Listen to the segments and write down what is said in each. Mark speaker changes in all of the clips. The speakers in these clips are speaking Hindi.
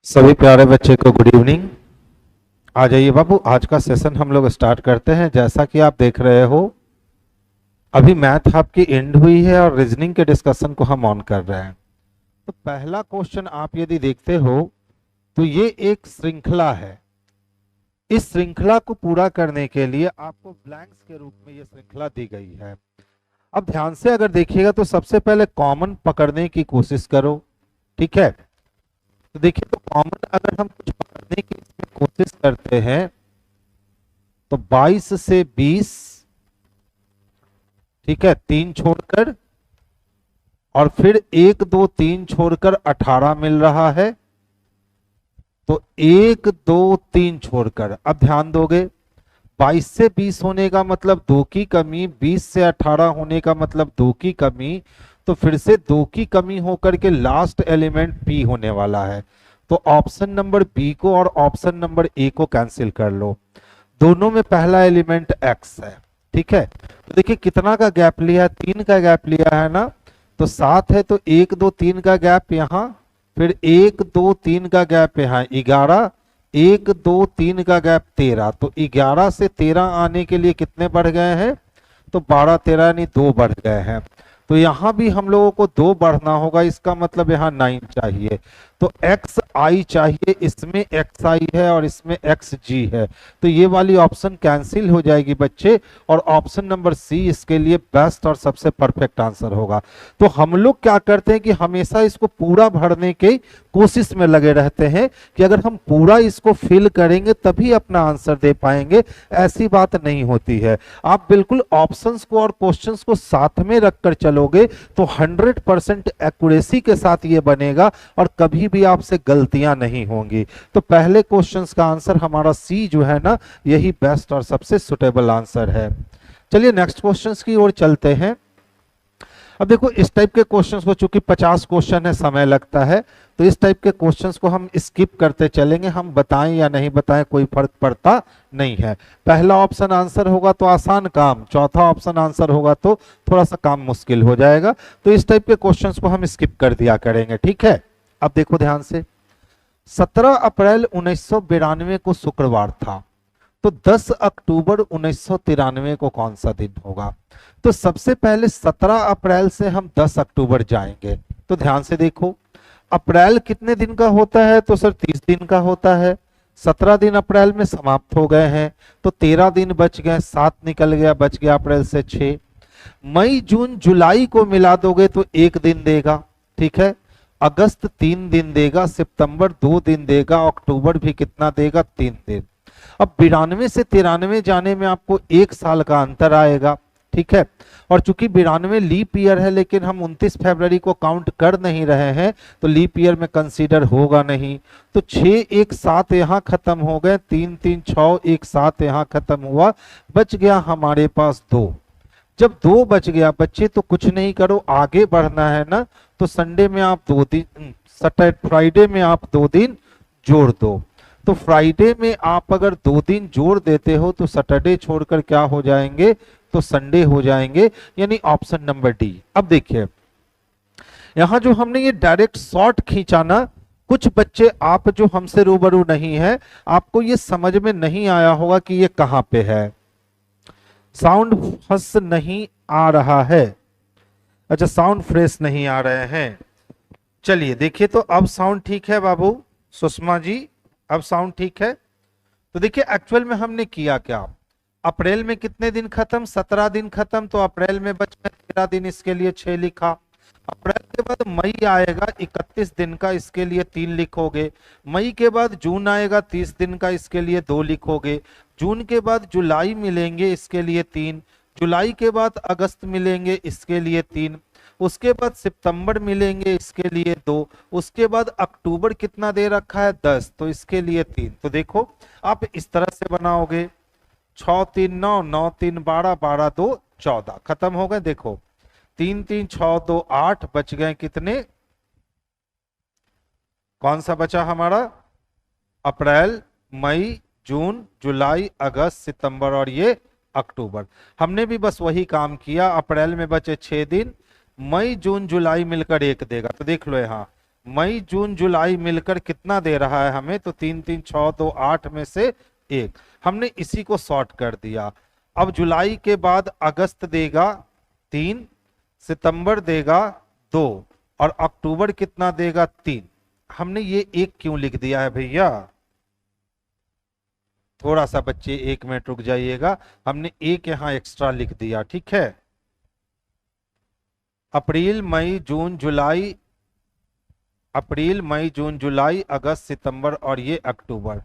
Speaker 1: सभी प्यारे बच्चे को गुड इवनिंग। आ जाइए बाबू, आज का सेशन हम लोग स्टार्ट करते हैं। जैसा कि आप देख रहे हो, अभी मैथ आपकी एंड हुई है और रीजनिंग के डिस्कशन को हम ऑन कर रहे हैं। तो पहला क्वेश्चन आप यदि देखते हो तो ये एक श्रृंखला है। इस श्रृंखला को पूरा करने के लिए आपको ब्लैंक्स के रूप में ये श्रृंखला दी गई है। अब ध्यान से अगर देखिएगा तो सबसे पहले कॉमन पकड़ने की कोशिश करो, ठीक है। तो देखिए, तो कॉमन अगर हम कुछ पकड़ने की इसमें कोशिश करते हैं तो 22 से 20, ठीक है, 3 छोड़कर, और फिर 1 2 3 छोड़कर 18 मिल रहा है। तो 1 2 3 छोड़कर, अब ध्यान दोगे, 22 से 20 होने का मतलब 2 की कमी, 20 से 18 होने का मतलब 2 की कमी, तो फिर से 2 की कमी होकर के लास्ट एलिमेंट पी होने वाला है। तो ऑप्शन नंबर बी को और ऑप्शन नंबर ए को कैंसिल कर लो। दोनों में पहला एलिमेंट एक्स है, ठीक है। तो देखिए कितना का गैप लिया है, 3 का गैप लिया है ना। तो 7 है, तो 1 2 3 का गैप यहाँ, फिर 1 2 3 का गैप यहाँ 11, 1 2 3 का गैप 13। तो 11 से 13 आने के लिए कितने बढ़ गए हैं? तो 12 13 यानी 2 बढ़ गए हैं। तो यहां भी हम लोगों को 2 बढ़ना होगा, इसका मतलब यहाँ 9 चाहिए। तो एक्स आई चाहिए, इसमें एक्स आई है और इसमें एक्स जी है। तो ये वाली ऑप्शन कैंसिल हो जाएगी बच्चे, और ऑप्शन नंबर सी इसके लिए बेस्ट और सबसे परफेक्ट आंसर होगा। तो हम लोग क्या करते हैं कि हमेशा इसको पूरा भरने की कोशिश में लगे रहते हैं कि अगर हम पूरा इसको फिल करेंगे तभी अपना आंसर दे पाएंगे। ऐसी बात नहीं होती है। आप बिल्कुल ऑप्शंस को और क्वेश्चंस को साथ में रखकर चलोगे तो 100% एक्यूरेसी के साथ ये बनेगा और कभी भी आपसे गलतियां नहीं होंगी। तो पहले क्वेश्चंस का आंसर हमारा सी जो है ना, यही बेस्ट और सबसे सुटेबल आंसर है। चलिए नेक्स्ट क्वेश्चंस की ओर चलते हैं। अब देखो, इस टाइप के क्वेश्चंस को चूंकि 50 क्वेश्चन है, समय लगता है, तो इस टाइप के क्वेश्चंस को हम स्किप करते चलेंगे। हम बताएं या नहीं बताएं कोई फर्क पड़ता नहीं है। पहला ऑप्शन आंसर होगा तो आसान काम, चौथा ऑप्शन आंसर होगा तो थोड़ा सा काम मुश्किल हो जाएगा। तो इस टाइप के क्वेश्चंस को हम स्किप कर दिया करेंगे, ठीक है। अब देखो ध्यान से, 17 अप्रैल 1992 को शुक्रवार था, तो 10 अक्टूबर 1993 को कौन सा दिन होगा? तो सबसे पहले 17 अप्रैल से हम 10 अक्टूबर जाएंगे। तो ध्यान से देखो, अप्रैल कितने दिन का होता है? तो सर 30 दिन का होता है। 17 दिन अप्रैल में समाप्त हो गए हैं, तो 13 दिन बच गए, 7 निकल गया, बच गया अप्रैल से 6। मई जून जुलाई को मिला दोगे तो 1 दिन देगा, ठीक है। अगस्त 3 दिन देगा, सितंबर 2 दिन देगा, अक्टूबर भी कितना देगा? 3 दिन। अब 92 से 93 जाने में आपको 1 साल का अंतर आएगा, ठीक है। और चूंकि 92 लीप ईयर है, लेकिन हम 29 फरवरी को काउंट कर नहीं रहे हैं, तो लीप ईयर में कंसीडर होगा नहीं। तो 6 1 7 यहाँ खत्म हो गए, 3 3 6 1 7 यहाँ खत्म हुआ, बच गया हमारे पास 2। जब 2 बच गया बच्चे, तो कुछ नहीं करो, आगे बढ़ना है ना। तो संडे में आप 2 दिन, सैटरडे फ्राइडे में आप 2 दिन जोड़ दो। तो फ्राइडे में आप अगर 2 दिन जोड़ देते हो तो सैटरडे छोड़कर क्या हो जाएंगे? तो संडे हो जाएंगे, यानी ऑप्शन नंबर डी। अब देखिए, यहां जो हमने ये डायरेक्ट शॉर्ट खींचा ना, कुछ बच्चे आप जो हमसे रूबरू नहीं है, आपको ये समझ में नहीं आया होगा कि ये कहां पे है। साउंड फंस नहीं आ रहा है, अच्छा साउंड फ्रेश नहीं आ रहे हैं। चलिए देखिए, तो अब साउंड ठीक है बाबू, सुषमा जी, अब साउंड ठीक है। तो देखिए एक्चुअल में हमने किया क्या, अप्रैल में कितने दिन खत्म? 17 दिन खत्म, तो अप्रैल में बच गए 13 दिन, इसके लिए 6 लिखा। अप्रैल के बाद मई आएगा 31 दिन का, इसके लिए 3 लिखोगे। मई के बाद जून आएगा 30 दिन का, इसके लिए 2 लिखोगे। जून के बाद जुलाई मिलेंगे, इसके लिए 3। जुलाई के बाद अगस्त मिलेंगे, इसके लिए 3। उसके बाद सितंबर मिलेंगे, इसके लिए 2। उसके बाद अक्टूबर कितना दे रखा है? 10, तो इसके लिए 3। तो देखो आप इस तरह से बनाओगे, 6 3 9, 9 3 12, 12 2 14, खत्म हो गए। देखो 3 3 6 2 8, बच गए कितने? कौन सा बचा हमारा? अप्रैल, मई, जून, जुलाई, अगस्त, सितंबर और ये अक्टूबर। हमने भी बस वही काम किया। अप्रैल में बचे 6 दिन, मई जून जुलाई मिलकर 1 देगा। तो देख लो यहाँ मई जून जुलाई मिलकर कितना दे रहा है हमें, तो 3 3 6 2 8 में से एक, हमने इसी को सॉर्ट कर दिया। अब जुलाई के बाद अगस्त देगा 3, सितंबर देगा 2 और अक्टूबर कितना देगा 3। हमने ये एक क्यों लिख दिया है भैया, थोड़ा सा बच्चे 1 मिनट रुक जाइएगा, हमने एक यहां एक्स्ट्रा लिख दिया, ठीक है। अप्रैल मई जून जुलाई, अप्रैल मई जून जुलाई अगस्त सितंबर और ये अक्टूबर,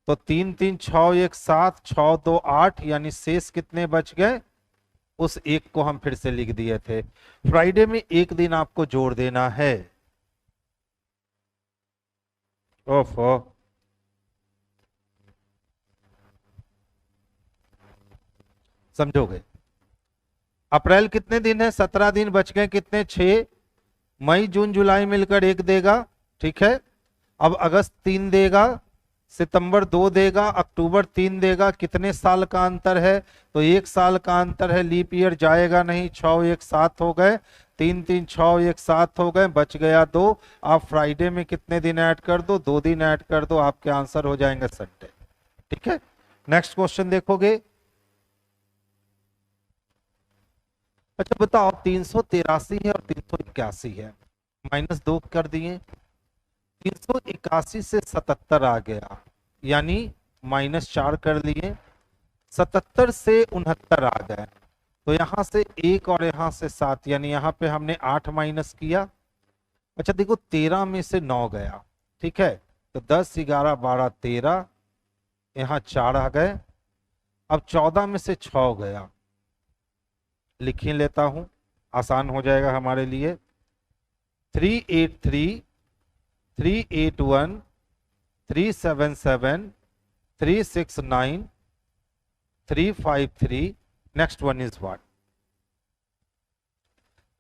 Speaker 1: तो 3 3 6 1 7 6 2 8, यानी शेष कितने बच गए, उस एक को हम फिर से लिख दिए थे। फ्राइडे में एक दिन आपको जोड़ देना है। ओफो, समझोगे। अप्रैल कितने दिन है, 17 दिन, बच गए कितने, 6। मई जून जुलाई मिलकर एक देगा, ठीक है। अब अगस्त 3 देगा, सितंबर 2 देगा, अक्टूबर 3 देगा। कितने साल का अंतर है, तो 1 साल का अंतर है, लीप ईयर जाएगा नहीं। 6 1 7 हो गए, 3 3 6 1 7 हो गए, बच गया 2। आप फ्राइडे में कितने दिन ऐड कर दो, 2 दिन ऐड कर दो, आपके आंसर हो जाएंगे संडे, ठीक है। नेक्स्ट क्वेश्चन देखोगे। अच्छा बताओ, 383 है और 381 है, -2 कर दिए। 381 से 77 आ गया, यानी -4 कर लिए। 77 से 69 आ गए, तो यहां से 1 और यहां से 7, यानी यहां पे हमने 8 माइनस किया। अच्छा देखो, 13 में से 9 गया, ठीक है, तो 10 11 12 13, यहां 4 आ गए। अब 14 में से 6 गया, लिख ही लेता हूं, आसान हो जाएगा हमारे लिए। 383 381 377 369 353, नेक्स्ट वन इज व्हाट।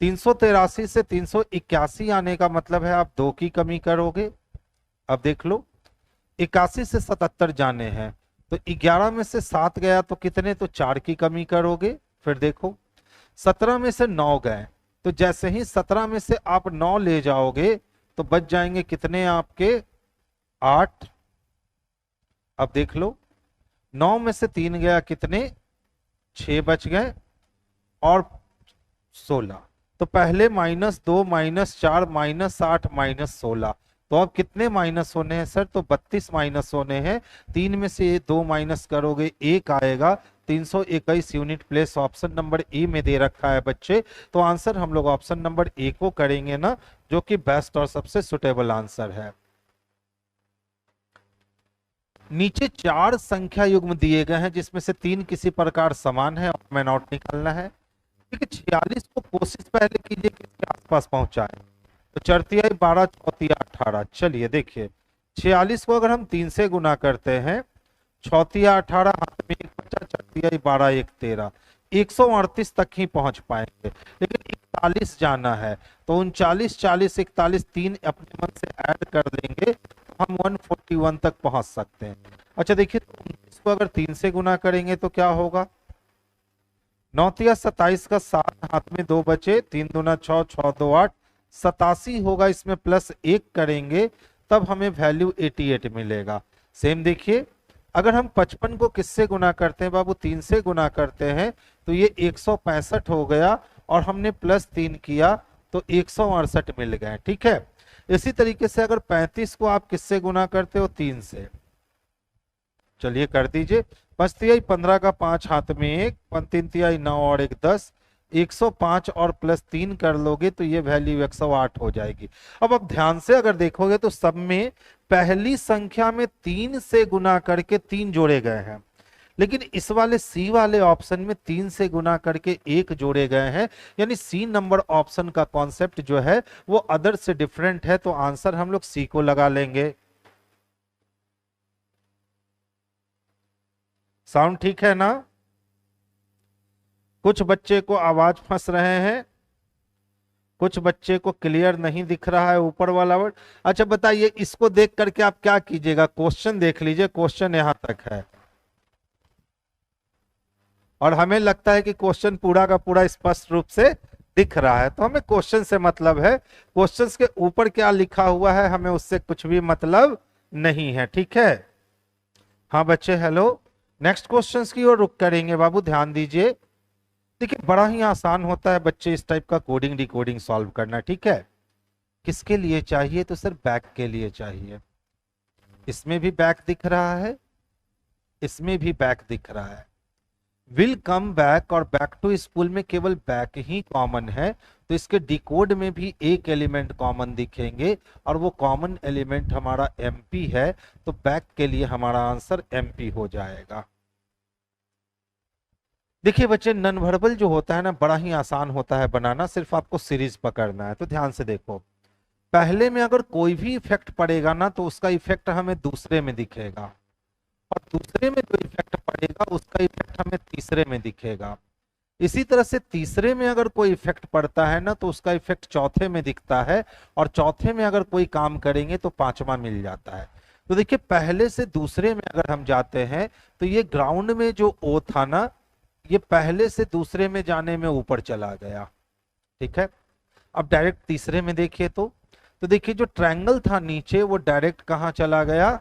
Speaker 1: 383 से 381 आने का मतलब है आप 2 की कमी करोगे। अब देख लो, 81 से 77 जाने हैं, तो 11 में से 7 गया तो कितने, तो 4 की कमी करोगे। फिर देखो 17 में से 9 गए, तो जैसे ही 17 में से आप 9 ले जाओगे तो बच जाएंगे कितने आपके, 8। अब देख लो, 9 में से 3 गया, कितने, 6 बच गए, और 16। तो पहले -2 -4 -8 -16, तो अब कितने माइनस होने हैं सर, तो 32 माइनस होने हैं। 3 में से 2 माइनस करोगे, 1 आएगा। 321 unit place option number A में दे रखा है बच्चे, तो आंसर हम लोग ऑप्शन नंबर ए को करेंगे ना, जो कि बेस्ट और सबसे सुटेबल आंसर है। नीचे 4 संख्या युग्म दिए गए हैं, जिसमें से 3 किसी प्रकार समान है और हमें नॉट निकालना है। ठीक है, 46 को कोशिश पहले कीजिए किसके आसपास पहुंचाए, तो 4 तिहाई 12 4 तिहाई 18। चलिए देखिए, 46 को अगर हम 3 से गुना करते हैं, 6 तिहाई 18, हाथ में 1 बचा, 4 तिहाई 12 1 13, 138 तक ही पहुंच पाएंगे, लेकिन 41 जाना है, तो 39 40 41 3 अपने मन से ऐड कर देंगे तो हम 141 तक पहुंच सकते हैं। अच्छा देखिए, तो 19 को अगर 3 से गुना करेंगे तो क्या होगा, 9 तिया 27 का 7, हाथ में 2 बचे, 3 दूना 6 6 2 8, 87 होगा, इसमें प्लस 1 करेंगे तब हमें वैल्यू 88 मिलेगा। सेम देखिए, अगर हम 55 को किससे गुना करते हैं बाबू, 3 से गुना करते हैं, तो ये 165 हो गया, और हमने प्लस 3 किया तो 168 मिल गए, ठीक है। इसी तरीके से अगर 35 को आप किससे गुना करते हो, 3 से, चलिए कर दीजिए। 5 तिहाई 15 का 5, हाथ में 1, 3 तिहाई 9 और 1 10, 105 और प्लस 3 कर लोगे तो ये वैल्यू 108 हो जाएगी। अब ध्यान से अगर देखोगे तो सब में पहली संख्या में 3 से गुना करके 3 जोड़े गए हैं, लेकिन इस वाले सी वाले ऑप्शन में 3 से गुना करके 1 जोड़े गए हैं, यानी सी नंबर ऑप्शन का कॉन्सेप्ट जो है वो अदर से डिफरेंट है, तो आंसर हम लोग सी को लगा लेंगे। साउंड ठीक है ना, कुछ बच्चे को आवाज फंस रहे हैं, कुछ बच्चे को क्लियर नहीं दिख रहा है ऊपर वाला वर्ड। अच्छा बताइए, इसको देख करके आप क्या कीजिएगा, क्वेश्चन देख लीजिए, क्वेश्चन यहां तक है, और हमें लगता है कि क्वेश्चन पूरा का पूरा स्पष्ट रूप से दिख रहा है तो हमें क्वेश्चन से मतलब है, क्वेश्चन के ऊपर क्या लिखा हुआ है हमें उससे कुछ भी मतलब नहीं है। ठीक है, हाँ बच्चे हेलो, नेक्स्ट क्वेश्चंस की ओर रुक करेंगे बाबू, ध्यान दीजिए। देखिए बड़ा ही आसान होता है बच्चे इस टाइप का कोडिंग डिकोडिंग सॉल्व करना। ठीक है, किसके लिए चाहिए, तो सर बैक के लिए चाहिए। इसमें भी बैक दिख रहा है, इसमें भी बैक दिख रहा है। विल कम बैक और बैक टू स्कूल में केवल बैक ही कॉमन है, तो इसके डिकोड में भी एक एलिमेंट कॉमन दिखेंगे और वो कॉमन एलिमेंट हमारा एमपी है, तो बैक के लिए हमारा आंसर एमपी हो जाएगा। देखिए बच्चे नन वर्बल जो होता है ना बड़ा ही आसान होता है बनाना, सिर्फ आपको सीरीज पकड़ना है। तो ध्यान से देखो, पहले में अगर कोई भी इफेक्ट पड़ेगा ना तो उसका इफेक्ट हमें दूसरे में दिखेगा, और दूसरे में जो इफेक्ट पड़ेगा उसका इफेक्ट हमें तीसरे में दिखेगा। इसी तरह से तीसरे में अगर कोई इफेक्ट पड़ता है ना तो उसका इफेक्ट चौथे में दिखता है, और चौथे में अगर कोई काम करेंगे तो पांचवा मिल जाता है। तो देखिए पहले से दूसरे में अगर हम जाते हैं तो ये ग्राउंड में जो ओ था ना, ये पहले से दूसरे में जाने में ऊपर चला गया। ठीक है, अब डायरेक्ट तीसरे में देखिए तो देखिए जो ट्रायंगल था नीचे वो डायरेक्ट कहां चला गया,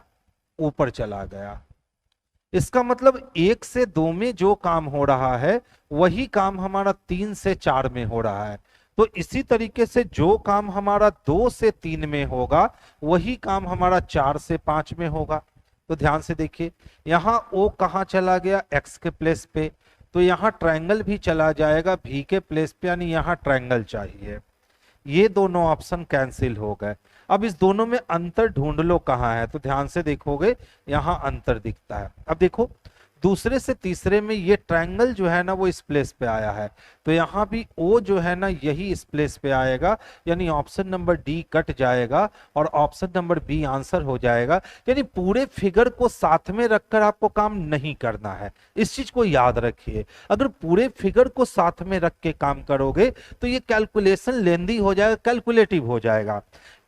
Speaker 1: ऊपर चला गया। इसका मतलब एक से दो में जो काम हो रहा है वही काम हमारा तीन से चार में हो रहा है। तो इसी तरीके से जो काम हमारा दो से तीन में होगा वही काम हमारा चार से पांच में होगा। तो ध्यान से देखिए, यहां ओ कहां चला गया, एक्स के प्लेस पे, तो यहां ट्रायंगल भी चला जाएगा भी के प्लेस पे, यानी यहां ट्रायंगल चाहिए। ये दोनों ऑप्शन कैंसिल हो गए। अब इस दोनों में अंतर ढूंढ लो कहाँ है, तो ध्यान से देखोगे यहां अंतर दिखता है। अब देखो दूसरे से तीसरे में ये ट्रायंगल जो है ना वो इस प्लेस पे आया है, तो यहाँ भी ओ जो है ना यही इस प्लेस पे आएगा, यानी ऑप्शन नंबर डी कट जाएगा और ऑप्शन नंबर बी आंसर हो जाएगा। यानी पूरे फिगर को साथ में रखकर आपको काम नहीं करना है, इस चीज को याद रखिए। अगर पूरे फिगर को साथ में रख के काम करोगे तो ये कैलकुलेशन लेंदी हो जाएगा, कैलकुलेटिव हो जाएगा।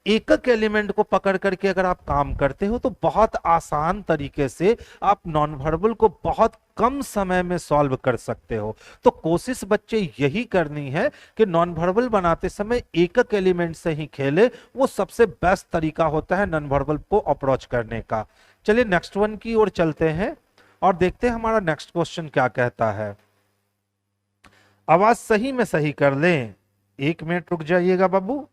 Speaker 1: एक एक एलिमेंट को पकड़ करके अगर आप काम करते हो तो बहुत आसान तरीके से आप नॉन वर्बल को बहुत कम समय में सॉल्व कर सकते हो। तो कोशिश बच्चे यही करनी है कि नॉन वर्बल बनाते समय एक एक एलिमेंट से ही खेले, वो सबसे बेस्ट तरीका होता है नॉन वर्बल को अप्रोच करने का। चलिए नेक्स्ट वन की ओर चलते हैं और देखते हैं हमारा नेक्स्ट क्वेश्चन क्या कहता है। आवाज सही में सही कर लें, 1 मिनट रुक जाइएगा बाबू।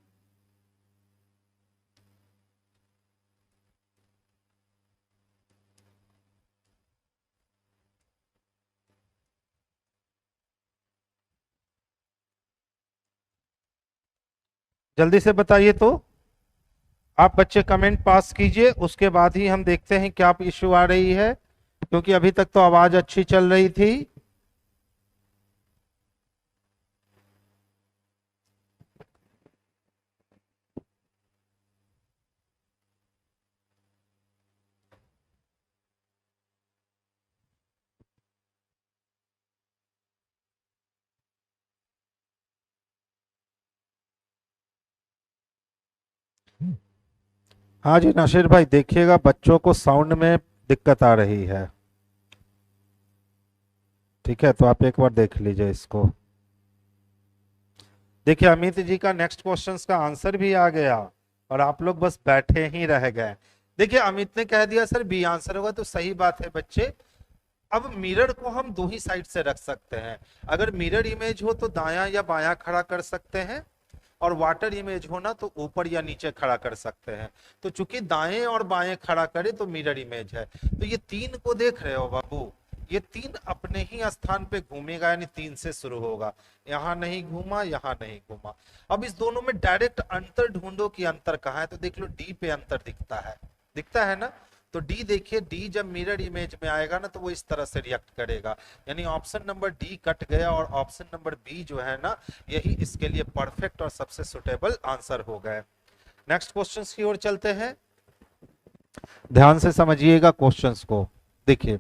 Speaker 1: जल्दी से बताइए, तो आप बच्चे कमेंट पास कीजिए, उसके बाद ही हम देखते हैं क्या इश्यू आ रही है, क्योंकि अभी तक तो आवाज अच्छी चल रही थी। हाँ जी नासिर भाई, देखिएगा बच्चों को साउंड में दिक्कत आ रही है। ठीक है, तो आप एक बार देख लीजिए इसको। देखिए अमित जी का नेक्स्ट क्वेश्चन का आंसर भी आ गया और आप लोग बस बैठे ही रह गए। देखिए अमित ने कह दिया सर बी आंसर होगा, तो सही बात है बच्चे। अब मिरर को हम दो ही साइड से रख सकते हैं। अगर मिरर इमेज हो तो दायां या बायां खड़ा कर सकते हैं, और वाटर इमेज हो ना तो ऊपर या नीचे खड़ा कर सकते हैं। तो चूंकि दाएं और बाएं खड़ा करे तो मिरर इमेज है। तो ये तीन को देख रहे हो बाबू, ये तीन अपने ही स्थान पे घूमेगा, यानी तीन से शुरू होगा, यहां नहीं घूमा यहां नहीं घूमा। अब इस दोनों में डायरेक्ट अंतर ढूंढो कि अंतर कहाँ है, तो देख लो डी पे अंतर दिखता है, दिखता है ना। तो डी देखिए, डी जब मिरर इमेज में आएगा ना तो वो इस तरह से रिएक्ट करेगा, यानी ऑप्शन नंबर डी कट गया और ऑप्शन नंबर बी जो है ना यही इसके लिए परफेक्ट और सबसे सुटेबल आंसर हो गए। नेक्स्ट क्वेश्चंस की ओर चलते हैं, ध्यान से समझिएगा क्वेश्चंस को। देखिए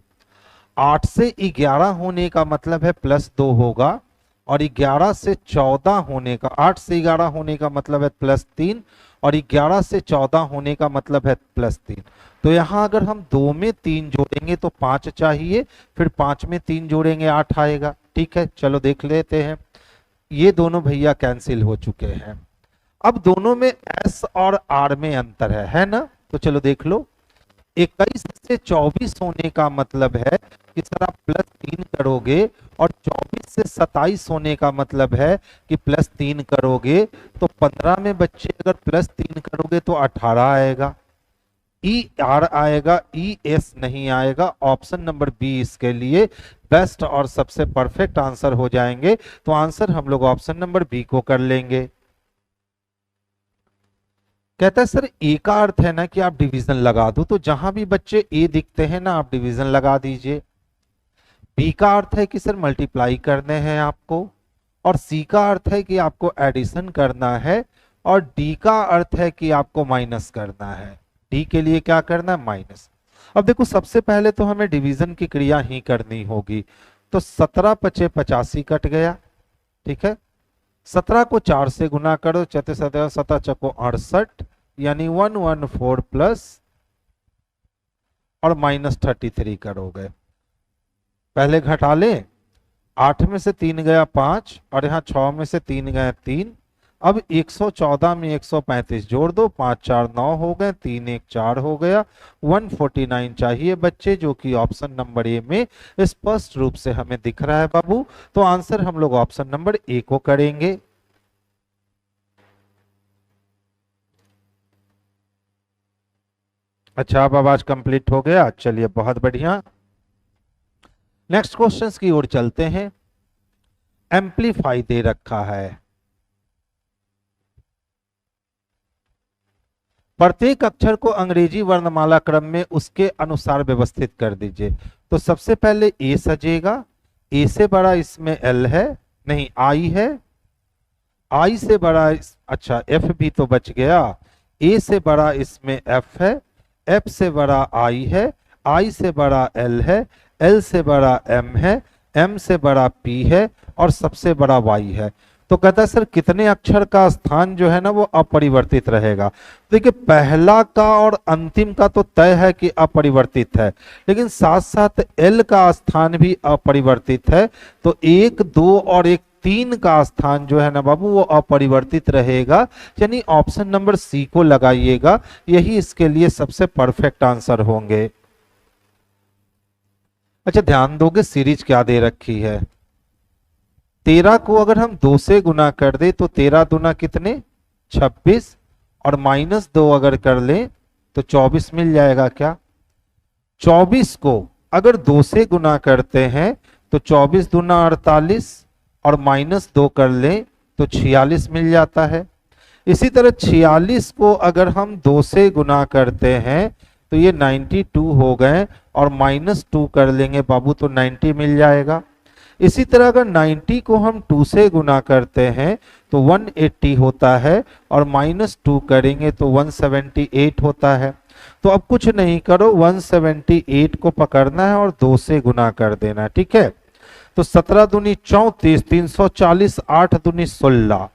Speaker 1: 8 से 11 होने का मतलब है +2 होगा, और 11 से 14 होने का, 8 से 11 होने का मतलब है +3, और 11 से 14 होने का मतलब है +3। तो यहां अगर हम 2 में 3 जोड़ेंगे तो 5 चाहिए, फिर 5 में 3 जोड़ेंगे 8 आएगा। ठीक है, चलो देख लेते हैं। ये दोनों भैया कैंसिल हो चुके हैं। अब दोनों में एस और आर में अंतर है ना? तो चलो देख लो, 21 से 24 होने का मतलब है कि सर आप +3 करोगे, और 24 से 27 होने का मतलब है कि +3 करोगे। तो 15 में बच्चे अगर +3 करोगे तो 18 आएगा, ई आर आएगा, ई एस नहीं आएगा। ऑप्शन नंबर बी इसके लिए बेस्ट और सबसे परफेक्ट आंसर हो जाएंगे। तो आंसर हम लोग ऑप्शन नंबर बी को कर लेंगे। कहता है सर ए का अर्थ है ना कि आप डिवीजन लगा दो, तो जहां भी बच्चे ए दिखते हैं ना आप डिवीजन लगा दीजिए। बी का अर्थ है कि सर मल्टीप्लाई करने हैं आपको, और सी का अर्थ है कि आपको एडिशन करना है, और डी का अर्थ है कि आपको माइनस करना है। डी के लिए क्या करना है? माइनस। अब देखो सबसे पहले तो हमें डिवीजन की क्रिया ही करनी होगी। तो 17 × 85 कट गया, ठीक है। 17 को 4 से गुना करो, 17 17 चको 68, यानी 114 प्लस और -33 करोगे। पहले घटा ले, 8 में से 3 गया 5, और यहाँ 6 में से 3 गए 3। अब 114 में 135 जोड़ दो, 5 4 9 हो गए, 3 1 4 हो गया। 149 चाहिए बच्चे, जो कि ऑप्शन नंबर ए में स्पष्ट रूप से हमें दिख रहा है बाबू। तो आंसर हम लोग ऑप्शन नंबर ए को करेंगे। अच्छा, अब आवाज कंप्लीट हो गया, चलिए बहुत बढ़िया। नेक्स्ट क्वेश्चंस की ओर चलते हैं। एम्पलीफाई दे रखा है, प्रत्येक अक्षर को अंग्रेजी वर्णमाला क्रम में उसके अनुसार व्यवस्थित कर दीजिए। तो सबसे पहले ए सजेगा, ए से बड़ा इसमें एल है, नहीं आई है, आई से बड़ा अच्छा एफ भी तो बच गया, ए से बड़ा इसमें एफ है, एफ से बड़ा आई है, आई से बड़ा एल है, एल से बड़ा एम है, एम से बड़ा पी है, और सबसे बड़ा वाई है। तो कहता है सर कितने अक्षर का स्थान जो है ना वो अपरिवर्तित रहेगा। देखिए पहला का और अंतिम का तो तय है कि अपरिवर्तित है, लेकिन साथ साथ एल का स्थान भी अपरिवर्तित है। तो 1 2 और 1 3 का स्थान जो है ना बाबू वो अपरिवर्तित रहेगा, यानी ऑप्शन नंबर सी को लगाइएगा, यही इसके लिए सबसे परफेक्ट आंसर होंगे। अच्छा ध्यान दोगे सीरीज क्या दे रखी है। 13 को अगर हम 2 से गुना कर दे तो 13 दूना कितने 26, और -2 अगर कर ले तो 24 मिल जाएगा क्या। 24 को अगर 2 से गुना करते हैं तो 24 दूना 48, और -2 कर ले तो 46 मिल जाता है। इसी तरह 46 को अगर हम 2 से गुना करते हैं तो ये 92 हो गए, और -2 कर लेंगे बाबू तो 90 मिल जाएगा। इसी तरह अगर 90 को हम 2 से गुना करते हैं तो 180 होता है, और -2 करेंगे तो 178 होता है। तो अब कुछ नहीं करो, 178 को पकड़ना है और 2 से गुना कर देना, ठीक है। तो 17 दूनी 34, 340, 8 दूनी 16,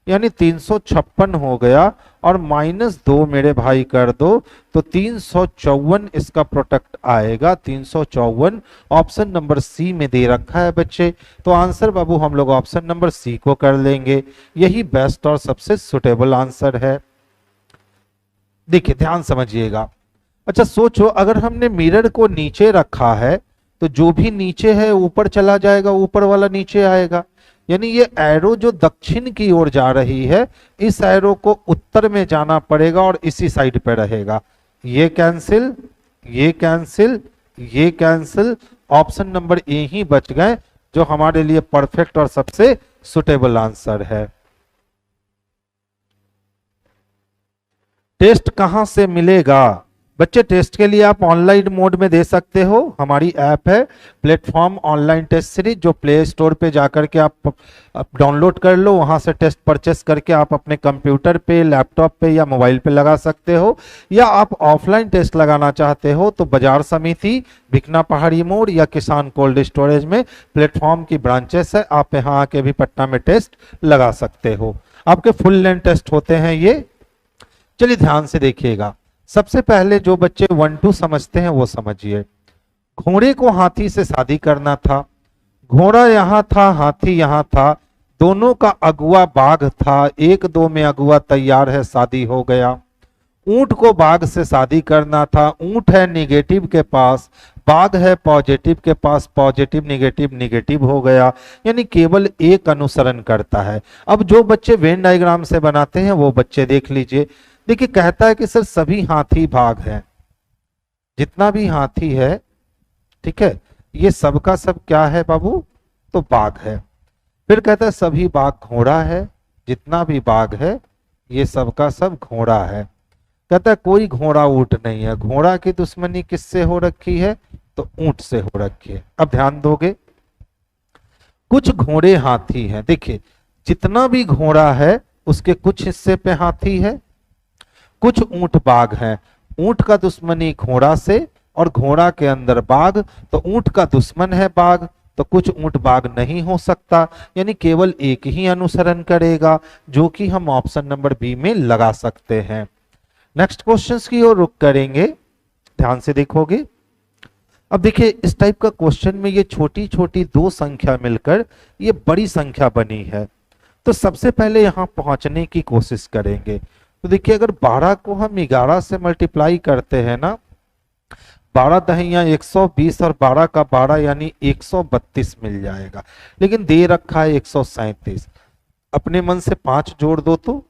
Speaker 1: यानी 356 हो गया, और -2 मेरे भाई कर दो तो 354 इसका प्रोडक्ट आएगा। 354 ऑप्शन नंबर सी में दे रखा है बच्चे। तो आंसर बाबू हम लोग ऑप्शन नंबर सी को कर लेंगे, यही बेस्ट और सबसे सुटेबल आंसर है। देखिए ध्यान समझिएगा। अच्छा सोचो अगर हमने मिरर को नीचे रखा है तो जो भी नीचे है ऊपर चला जाएगा, ऊपर वाला नीचे आएगा, यानी ये एरो जो दक्षिण की ओर जा रही है इस एरो को उत्तर में जाना पड़ेगा और इसी साइड पे रहेगा। ये कैंसिल, ये कैंसिल, ये कैंसिल, ऑप्शन नंबर ए ही बच गए जो हमारे लिए परफेक्ट और सबसे सुटेबल आंसर है। टेस्ट कहां से मिलेगा बच्चे? टेस्ट के लिए आप ऑनलाइन मोड में दे सकते हो। हमारी ऐप है प्लेटफॉर्म ऑनलाइन टेस्ट सीरीज, जो प्ले स्टोर पे जाकर के आप डाउनलोड कर लो, वहां से टेस्ट परचेस करके आप अपने कंप्यूटर पे, लैपटॉप पे या मोबाइल पे लगा सकते हो। या आप ऑफलाइन टेस्ट लगाना चाहते हो तो बाजार समिति, भिकना पहाड़ी मोड़ या किसान कोल्ड स्टोरेज में प्लेटफॉर्म की ब्रांचेस है, आप यहाँ आके भी पटना में टेस्ट लगा सकते हो। आपके फुल लेंथ टेस्ट होते हैं ये। चलिए ध्यान से देखिएगा। सबसे पहले जो बच्चे 1 2 समझते हैं वो समझिए। घोड़े को हाथी से शादी करना था, घोड़ा यहां था, हाथी यहां था, दोनों का अगुआ बाघ था, एक दो में अगुआ तैयार है, शादी हो गया। ऊंट को बाघ से शादी करना था, ऊंट है निगेटिव के पास, बाघ है पॉजिटिव के पास, पॉजिटिव निगेटिव निगेटिव हो गया, यानी केवल एक अनुसरण करता है। अब जो बच्चे वेन डायग्राम से बनाते हैं वो बच्चे देख लीजिए। देखिए कहता है कि सर सभी हाथी बाघ हैं, जितना भी हाथी है, ठीक है, ये सबका सब क्या है बाबू, तो बाघ है। फिर कहता है सभी बाघ घोड़ा है, जितना भी बाघ है ये सबका सब घोड़ा है। कहता है कोई घोड़ा ऊंट नहीं है, घोड़ा की दुश्मनी किससे हो रखी है, तो ऊंट से हो रखी है। अब ध्यान दोगे, कुछ घोड़े हाथी हैं, देखिए जितना भी घोड़ा है उसके कुछ हिस्से पे हाथी है, कुछ ऊंट बाघ है, ऊंट का दुश्मनी घोड़ा से और घोड़ा के अंदर बाघ, तो ऊंट का दुश्मन है बाघ, तो कुछ ऊंट बाघ नहीं हो सकता, यानी केवल एक ही अनुसरण करेगा, जो कि हम ऑप्शन नंबर बी में लगा सकते हैं। नेक्स्ट क्वेश्चंस की ओर रुख करेंगे, ध्यान से देखोगे। अब देखिए इस टाइप का क्वेश्चन में ये छोटी छोटी दो संख्या मिलकर ये बड़ी संख्या बनी है, तो सबसे पहले यहां पहुंचने की कोशिश करेंगे। तो देखिए अगर 12 को हम 11 से मल्टीप्लाई करते हैं ना, 12 दहिया 120 और 12 का 12 यानी 132 मिल जाएगा, लेकिन दे रखा है 137। अपने मन से 5 जोड़ दो तो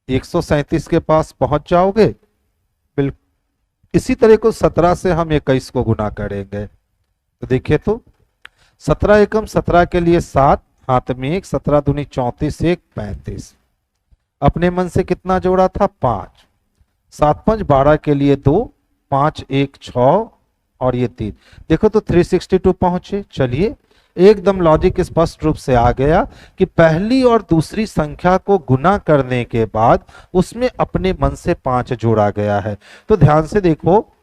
Speaker 1: 137 के पास पहुंच जाओगे। बिल्कुल इसी तरह को 17 से हम 21 को गुना करेंगे, तो देखिए तो 17 एकम 17 के लिए 7, हाथ में 1, 17 दूनी 34, 1 35। अपने मन से कितना जोड़ा था, 5, 7 5 12 के लिए 2, 5 1 6 और ये 3, देखो तो 362 पहुंचे। चलिए एकदम लॉजिक स्पष्ट रूप से आ गया कि पहली और दूसरी संख्या को गुना करने के बाद उसमें अपने मन से 5 जोड़ा गया है। तो ध्यान से देखो,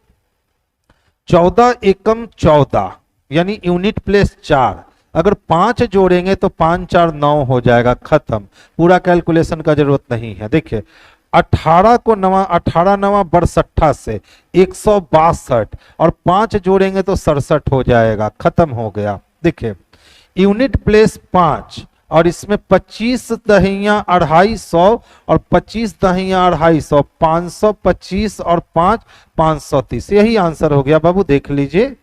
Speaker 1: 14 एकम 14 यानी यूनिट प्लेस 4, अगर 5 जोड़ेंगे तो 5 4 9 हो जाएगा, खत्म, पूरा कैलकुलेशन का जरूरत नहीं है। देखिए 18 को नवा 18 नवा 62 से 162 और 5 जोड़ेंगे तो 67 हो जाएगा, खत्म हो गया। देखिए यूनिट प्लेस 5 और इसमें 25 दहिया 250 और 25 दहिया 250, 525 और 5 530, यही आंसर हो गया बाबू। देख लीजिए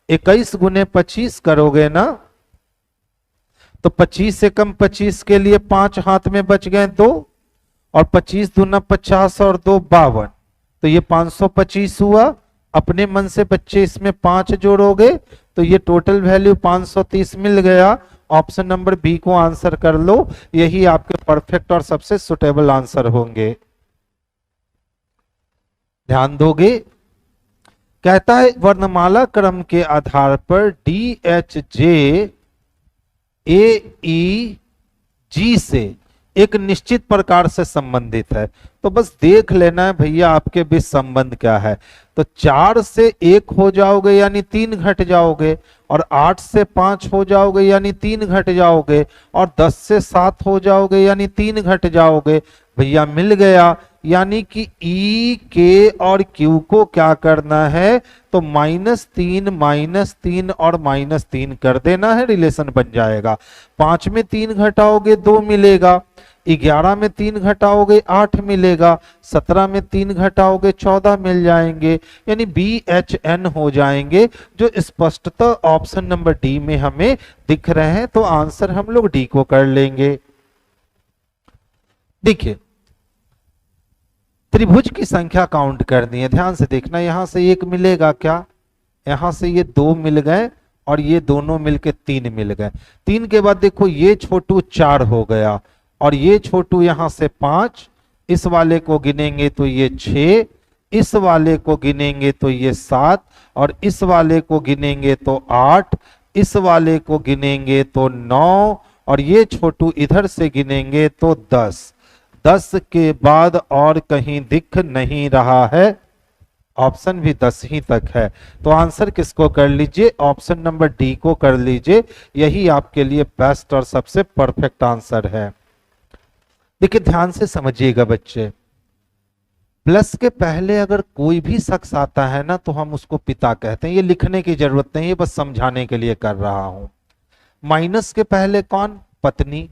Speaker 1: 21 गुने 25 करोगे ना, तो 25 से कम 25 के लिए 5 हाथ में बच गए 2, और 25 दूना 50 और 2 52, तो ये 525 हुआ। अपने मन से बच्चे इसमें 5 जोड़ोगे तो ये टोटल वैल्यू 530 मिल गया। ऑप्शन नंबर बी को आंसर कर लो, यही आपके परफेक्ट और सबसे सुटेबल आंसर होंगे। ध्यान दोगे, कहता है वर्णमाला क्रम के आधार पर डी एच जे ए ई जी से एक निश्चित प्रकार से संबंधित है। तो बस देख लेना है भैया आपके बीच संबंध क्या है। तो 4 से 1 हो जाओगे यानी 3 घट जाओगे, और 8 से 5 हो जाओगे यानी 3 घट जाओगे, और 10 से 7 हो जाओगे यानी 3 घट जाओगे। भैया मिल गया, यानी कि ई के और क्यू को क्या करना है, तो -3 और -3 कर देना है, रिलेशन बन जाएगा। 5 में 3 घटाओगे 2 मिलेगा, 11 में 3 घटाओगे 8 मिलेगा, 17 में 3 घटाओगे 14 मिल जाएंगे, यानी BHN हो जाएंगे, जो स्पष्टतः ऑप्शन नंबर डी में हमें दिख रहे हैं। तो आंसर हम लोग डी को कर लेंगे। देखिए त्रिभुज की संख्या काउंट करनी है, ध्यान से देखना, यहां से 1 मिलेगा क्या, यहां से ये 2 मिल गए और ये दोनों मिलके 3 मिल गए। 3 के बाद देखो ये छोटू 4 हो गया, और ये छोटू यहां से 5, इस वाले को गिनेंगे तो ये 6, इस वाले को गिनेंगे तो ये 7, और इस वाले को गिनेंगे तो 8, इस वाले को गिनेंगे तो 9, और ये छोटू इधर से गिनेंगे तो 10। 10 के बाद और कहीं दिख नहीं रहा है, ऑप्शन भी 10 ही तक है। तो आंसर किसको कर लीजिए, ऑप्शन नंबर डी को कर लीजिए, यही आपके लिए बेस्ट और सबसे परफेक्ट आंसर है। देखिए ध्यान से समझिएगा बच्चे, प्लस के पहले अगर कोई भी शख्स आता है ना तो हम उसको पिता कहते हैं, ये लिखने की जरूरत नहीं है, बस समझाने के लिए कर रहा हूं। माइनस के पहले कौन, पत्नी,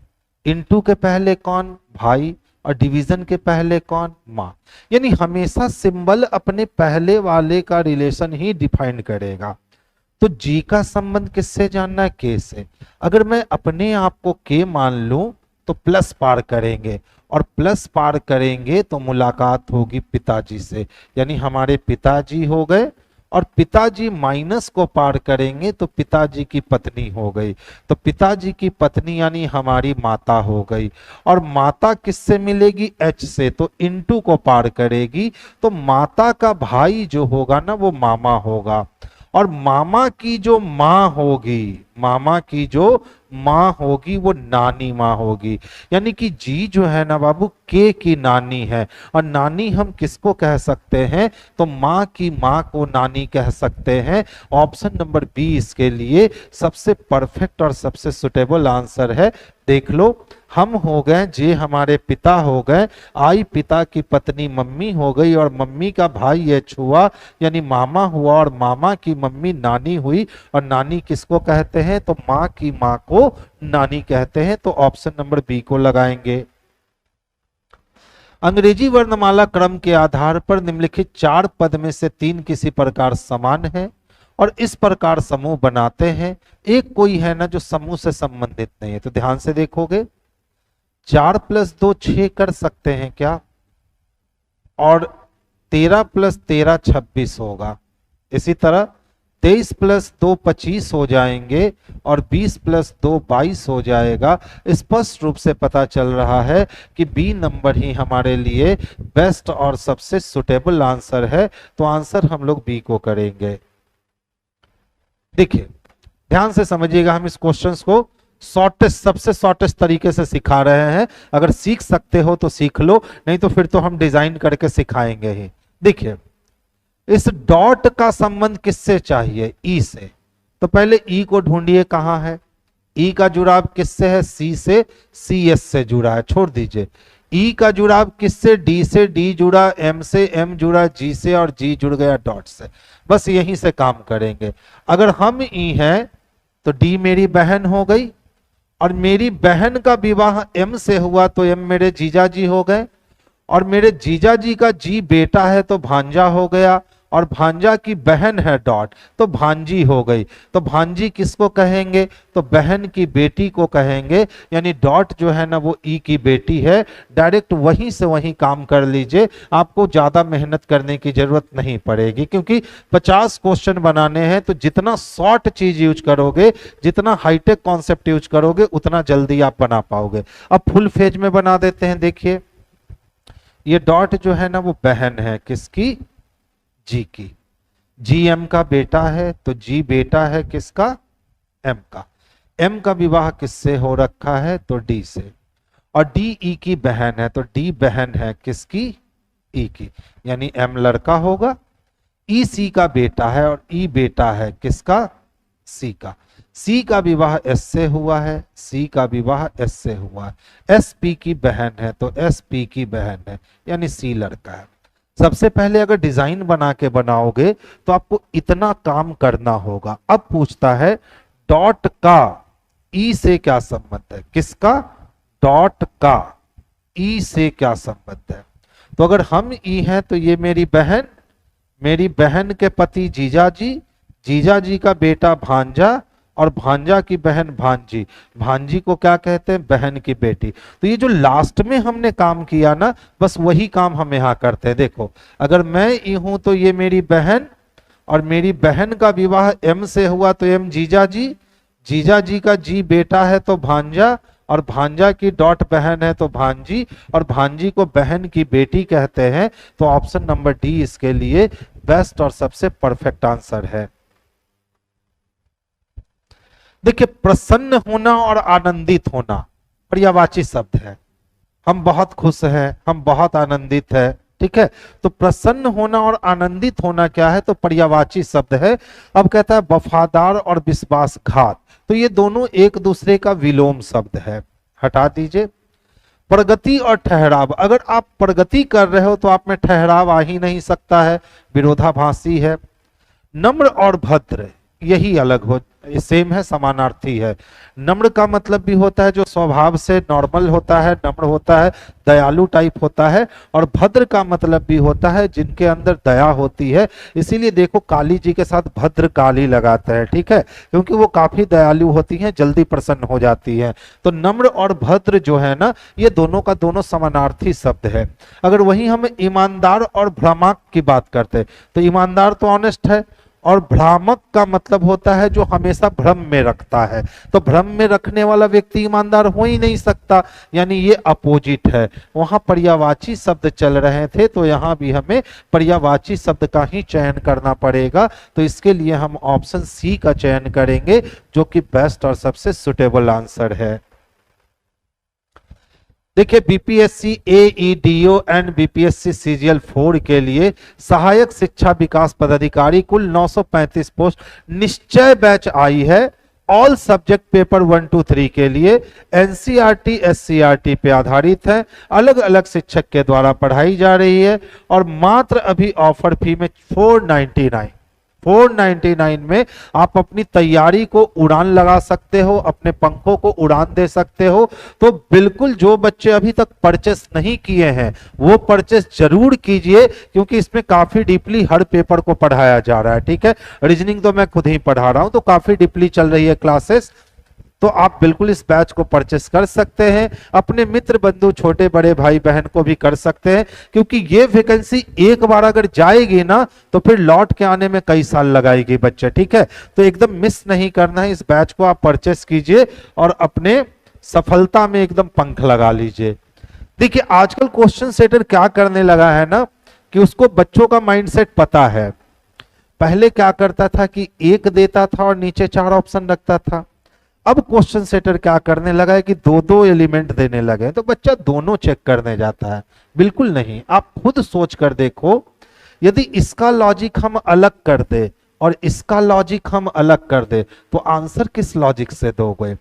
Speaker 1: इनटू के पहले कौन, भाई, और डिवीजन के पहले कौन, माँ। यानी हमेशा सिंबल अपने पहले वाले का रिलेशन ही डिफाइन करेगा। तो जी का संबंध किससे जानना है, के से। अगर मैं अपने आप को के मान लूं तो प्लस पार करेंगे, और प्लस पार करेंगे तो मुलाकात होगी पिताजी से, यानी हमारे पिताजी हो गए। और पिताजी माइनस को पार करेंगे तो पिताजी की पत्नी हो गई, तो पिताजी की पत्नी यानी हमारी माता हो गई। और माता किससे मिलेगी, एच से, तो इनटू को पार करेगी तो माता का भाई जो होगा ना वो मामा होगा। और मामा की जो माँ होगी, मामा की जो माँ होगी वो नानी माँ होगी। यानी कि जी जो है ना बाबू के की नानी है। और नानी हम किसको कह सकते हैं, तो माँ की माँ को नानी कह सकते हैं। ऑप्शन नंबर बी इसके लिए सबसे परफेक्ट और सबसे सुटेबल आंसर है। देख लो, हम हो गए, जे हमारे पिता हो गए, आई पिता की पत्नी मम्मी हो गई, और मम्मी का भाई एच हुआ यानी मामा हुआ, और मामा की मम्मी नानी हुई। और नानी किसको कहते हैं, तो माँ की माँ को नानी कहते हैं। तो ऑप्शन नंबर बी को लगाएंगे। अंग्रेजी वर्णमाला क्रम के आधार पर निम्नलिखित 4 पद में से 3 किसी प्रकार समान है और इस प्रकार समूह बनाते हैं। एक कोई है ना जो समूह से संबंधित नहीं है। तो ध्यान से देखोगे, 4 + 2 6 कर सकते हैं क्या, और 13 + 13 26 होगा। इसी तरह 23 + 2 25 हो जाएंगे, और 20 + 2 22 हो जाएगा। स्पष्ट रूप से पता चल रहा है कि बी नंबर ही हमारे लिए बेस्ट और सबसे सुटेबल आंसर है। तो आंसर हम लोग बी को करेंगे। देखिए, ध्यान से समझिएगा, हम इस क्वेश्चंस को सबसे शॉर्टेस्ट तरीके से सिखा रहे हैं। अगर सीख सकते हो तो सीख लो, नहीं तो फिर तो हम डिजाइन करके सिखाएंगे ही। देखिए, इस डॉट का संबंध किससे चाहिए, ई से। तो पहले ई को ढूंढिए कहां है। ई का जुड़ाव किससे है, सी से, सी एस से जुड़ा है, छोड़ दीजिए। ई का जुड़ाव किससे, डी से, डी जुड़ा एम से, एम जुड़ा जी से, और जी जुड़ गया डॉट से। बस यहीं से काम करेंगे। अगर हम ई हैं तो डी मेरी बहन हो गई, और मेरी बहन का विवाह एम से हुआ तो एम मेरे जीजा जी हो गए, और मेरे जीजा जी का जी बेटा है तो भांजा हो गया, और भांजा की बहन है डॉट तो भांजी हो गई। तो भांजी किसको कहेंगे, तो बहन की बेटी को कहेंगे। यानी डॉट जो है ना वो ई की बेटी है। डायरेक्ट वहीं से वहीं काम कर लीजिए, आपको ज्यादा मेहनत करने की जरूरत नहीं पड़ेगी, क्योंकि 50 क्वेश्चन बनाने हैं। तो जितना शॉर्ट चीज यूज करोगे, जितना हाईटेक कॉन्सेप्ट यूज करोगे, उतना जल्दी आप बना पाओगे। अब फुल फेज में बना देते हैं। देखिए, ये डॉट जो है ना वो बहन है किसकी, जी की। जी एम का बेटा है तो जी बेटा है किसका, एम का। एम का विवाह किससे हो रखा है, तो डी से। और डी ई की बहन है तो डी बहन है किसकी, ई की। यानी एम लड़का होगा। ई सी का बेटा है और ई बेटा है किसका, सी का। सी का विवाह एस से हुआ है, सी का विवाह एस से हुआ है। एस पी की बहन है तो एस पी की बहन है, यानी सी लड़का है। सबसे पहले अगर डिजाइन बना के बनाओगे तो आपको इतना काम करना होगा। अब पूछता है डॉट का ई से क्या संबंध है, किसका, डॉट का ई से क्या संबंध है। तो अगर हम ई हैं तो ये मेरी बहन के पति जीजाजी, जीजाजी का बेटा भांजा, और भांजा की बहन भांजी। भांजी को क्या कहते हैं, बहन की बेटी। तो ये जो लास्ट में हमने काम किया ना, बस वही काम हम यहां करते हैं। देखो, अगर मैं ई हूं तो ये मेरी बहन, और मेरी बहन का विवाह एम से हुआ तो एम जीजाजी, जीजाजी का जी बेटा है तो भांजा, और भांजा की डॉट बहन है तो भांजी, और भांजी को बहन की बेटी कहते हैं। तो ऑप्शन नंबर डी इसके लिए बेस्ट और सबसे परफेक्ट आंसर है। देखिए, प्रसन्न होना और आनंदित होना पर्यायवाची शब्द है। हम बहुत खुश हैं, हम बहुत आनंदित है, ठीक है। तो प्रसन्न होना और आनंदित होना क्या है, तो पर्यायवाची शब्द है। अब कहता है वफादार और विश्वासघात, तो ये दोनों एक दूसरे का विलोम शब्द है, हटा दीजिए। प्रगति और ठहराव, अगर आप प्रगति कर रहे हो तो आप में ठहराव आ ही नहीं सकता है, विरोधाभासी है। नम्र और भद्र, यही अलग हो सेम है, समानार्थी है। नम्र का मतलब भी होता है जो स्वभाव से नॉर्मल होता है, नम्र होता है, दयालु टाइप होता है। और भद्र का मतलब भी होता है जिनके अंदर दया होती है। इसीलिए देखो काली जी के साथ भद्र काली लगाते हैं, ठीक है, क्योंकि वो काफी दयालु होती हैं, जल्दी प्रसन्न हो जाती हैं। तो नम्र और भद्र जो है ना, ये दोनों का दोनों समानार्थी शब्द है। अगर वही हम ईमानदार और भ्रामक की बात करते तो ईमानदार तो ऑनेस्ट है, और भ्रामक का मतलब होता है जो हमेशा भ्रम में रखता है। तो भ्रम में रखने वाला व्यक्ति ईमानदार हो ही नहीं सकता, यानी ये अपोजिट है। वहां पर्यायवाची शब्द चल रहे थे तो यहां भी हमें पर्यायवाची शब्द का ही चयन करना पड़ेगा। तो इसके लिए हम ऑप्शन सी का चयन करेंगे, जो कि बेस्ट और सबसे सुटेबल आंसर है। देखिए बीपीएससी एईडीओ एंड बीपीएससी सीजीएल 4 के लिए सहायक शिक्षा विकास पदाधिकारी कुल 935 पोस्ट निश्चय बैच आई है। ऑल सब्जेक्ट पेपर 1 2 3 के लिए एनसीईआरटी एससीईआरटी पे आधारित है, अलग अलग शिक्षक के द्वारा पढ़ाई जा रही है। और मात्र अभी ऑफर फी में 499 में आप अपनी तैयारी को उड़ान लगा सकते हो, अपने पंखों को उड़ान दे सकते हो। तो बिल्कुल जो बच्चे अभी तक परचेस नहीं किए हैं वो परचेस जरूर कीजिए, क्योंकि इसमें काफी डीपली हर पेपर को पढ़ाया जा रहा है, ठीक है। रीजनिंग तो मैं खुद ही पढ़ा रहा हूं, तो काफी डीपली चल रही है क्लासेस। तो आप बिल्कुल इस बैच को परचेस कर सकते हैं, अपने मित्र बंधु छोटे बड़े भाई बहन को भी कर सकते हैं, क्योंकि ये वैकेंसी एक बार अगर जाएगी ना तो फिर लौट के आने में कई साल लगाएगी बच्चे, ठीक है। तो एकदम मिस नहीं करना है, इस बैच को आप परचेस कीजिए और अपने सफलता में एकदम पंख लगा लीजिए। देखिए आजकल क्वेश्चन सेटर क्या करने लगा है ना, कि उसको बच्चों का माइंडसेट पता है। पहले क्या करता था कि एक देता था और नीचे 4 ऑप्शन रखता था। अब क्वेश्चन सेटर क्या करने लगा है कि 2-2 एलिमेंट देने लगे, तो बच्चा दोनों चेक करने जाता है। बिल्कुल नहीं, आप खुद सोच कर देखो, यदि इसका लॉजिक हम अलग कर दे और इसका लॉजिक हम अलग कर दे तो आंसर किस लॉजिक से दोगे।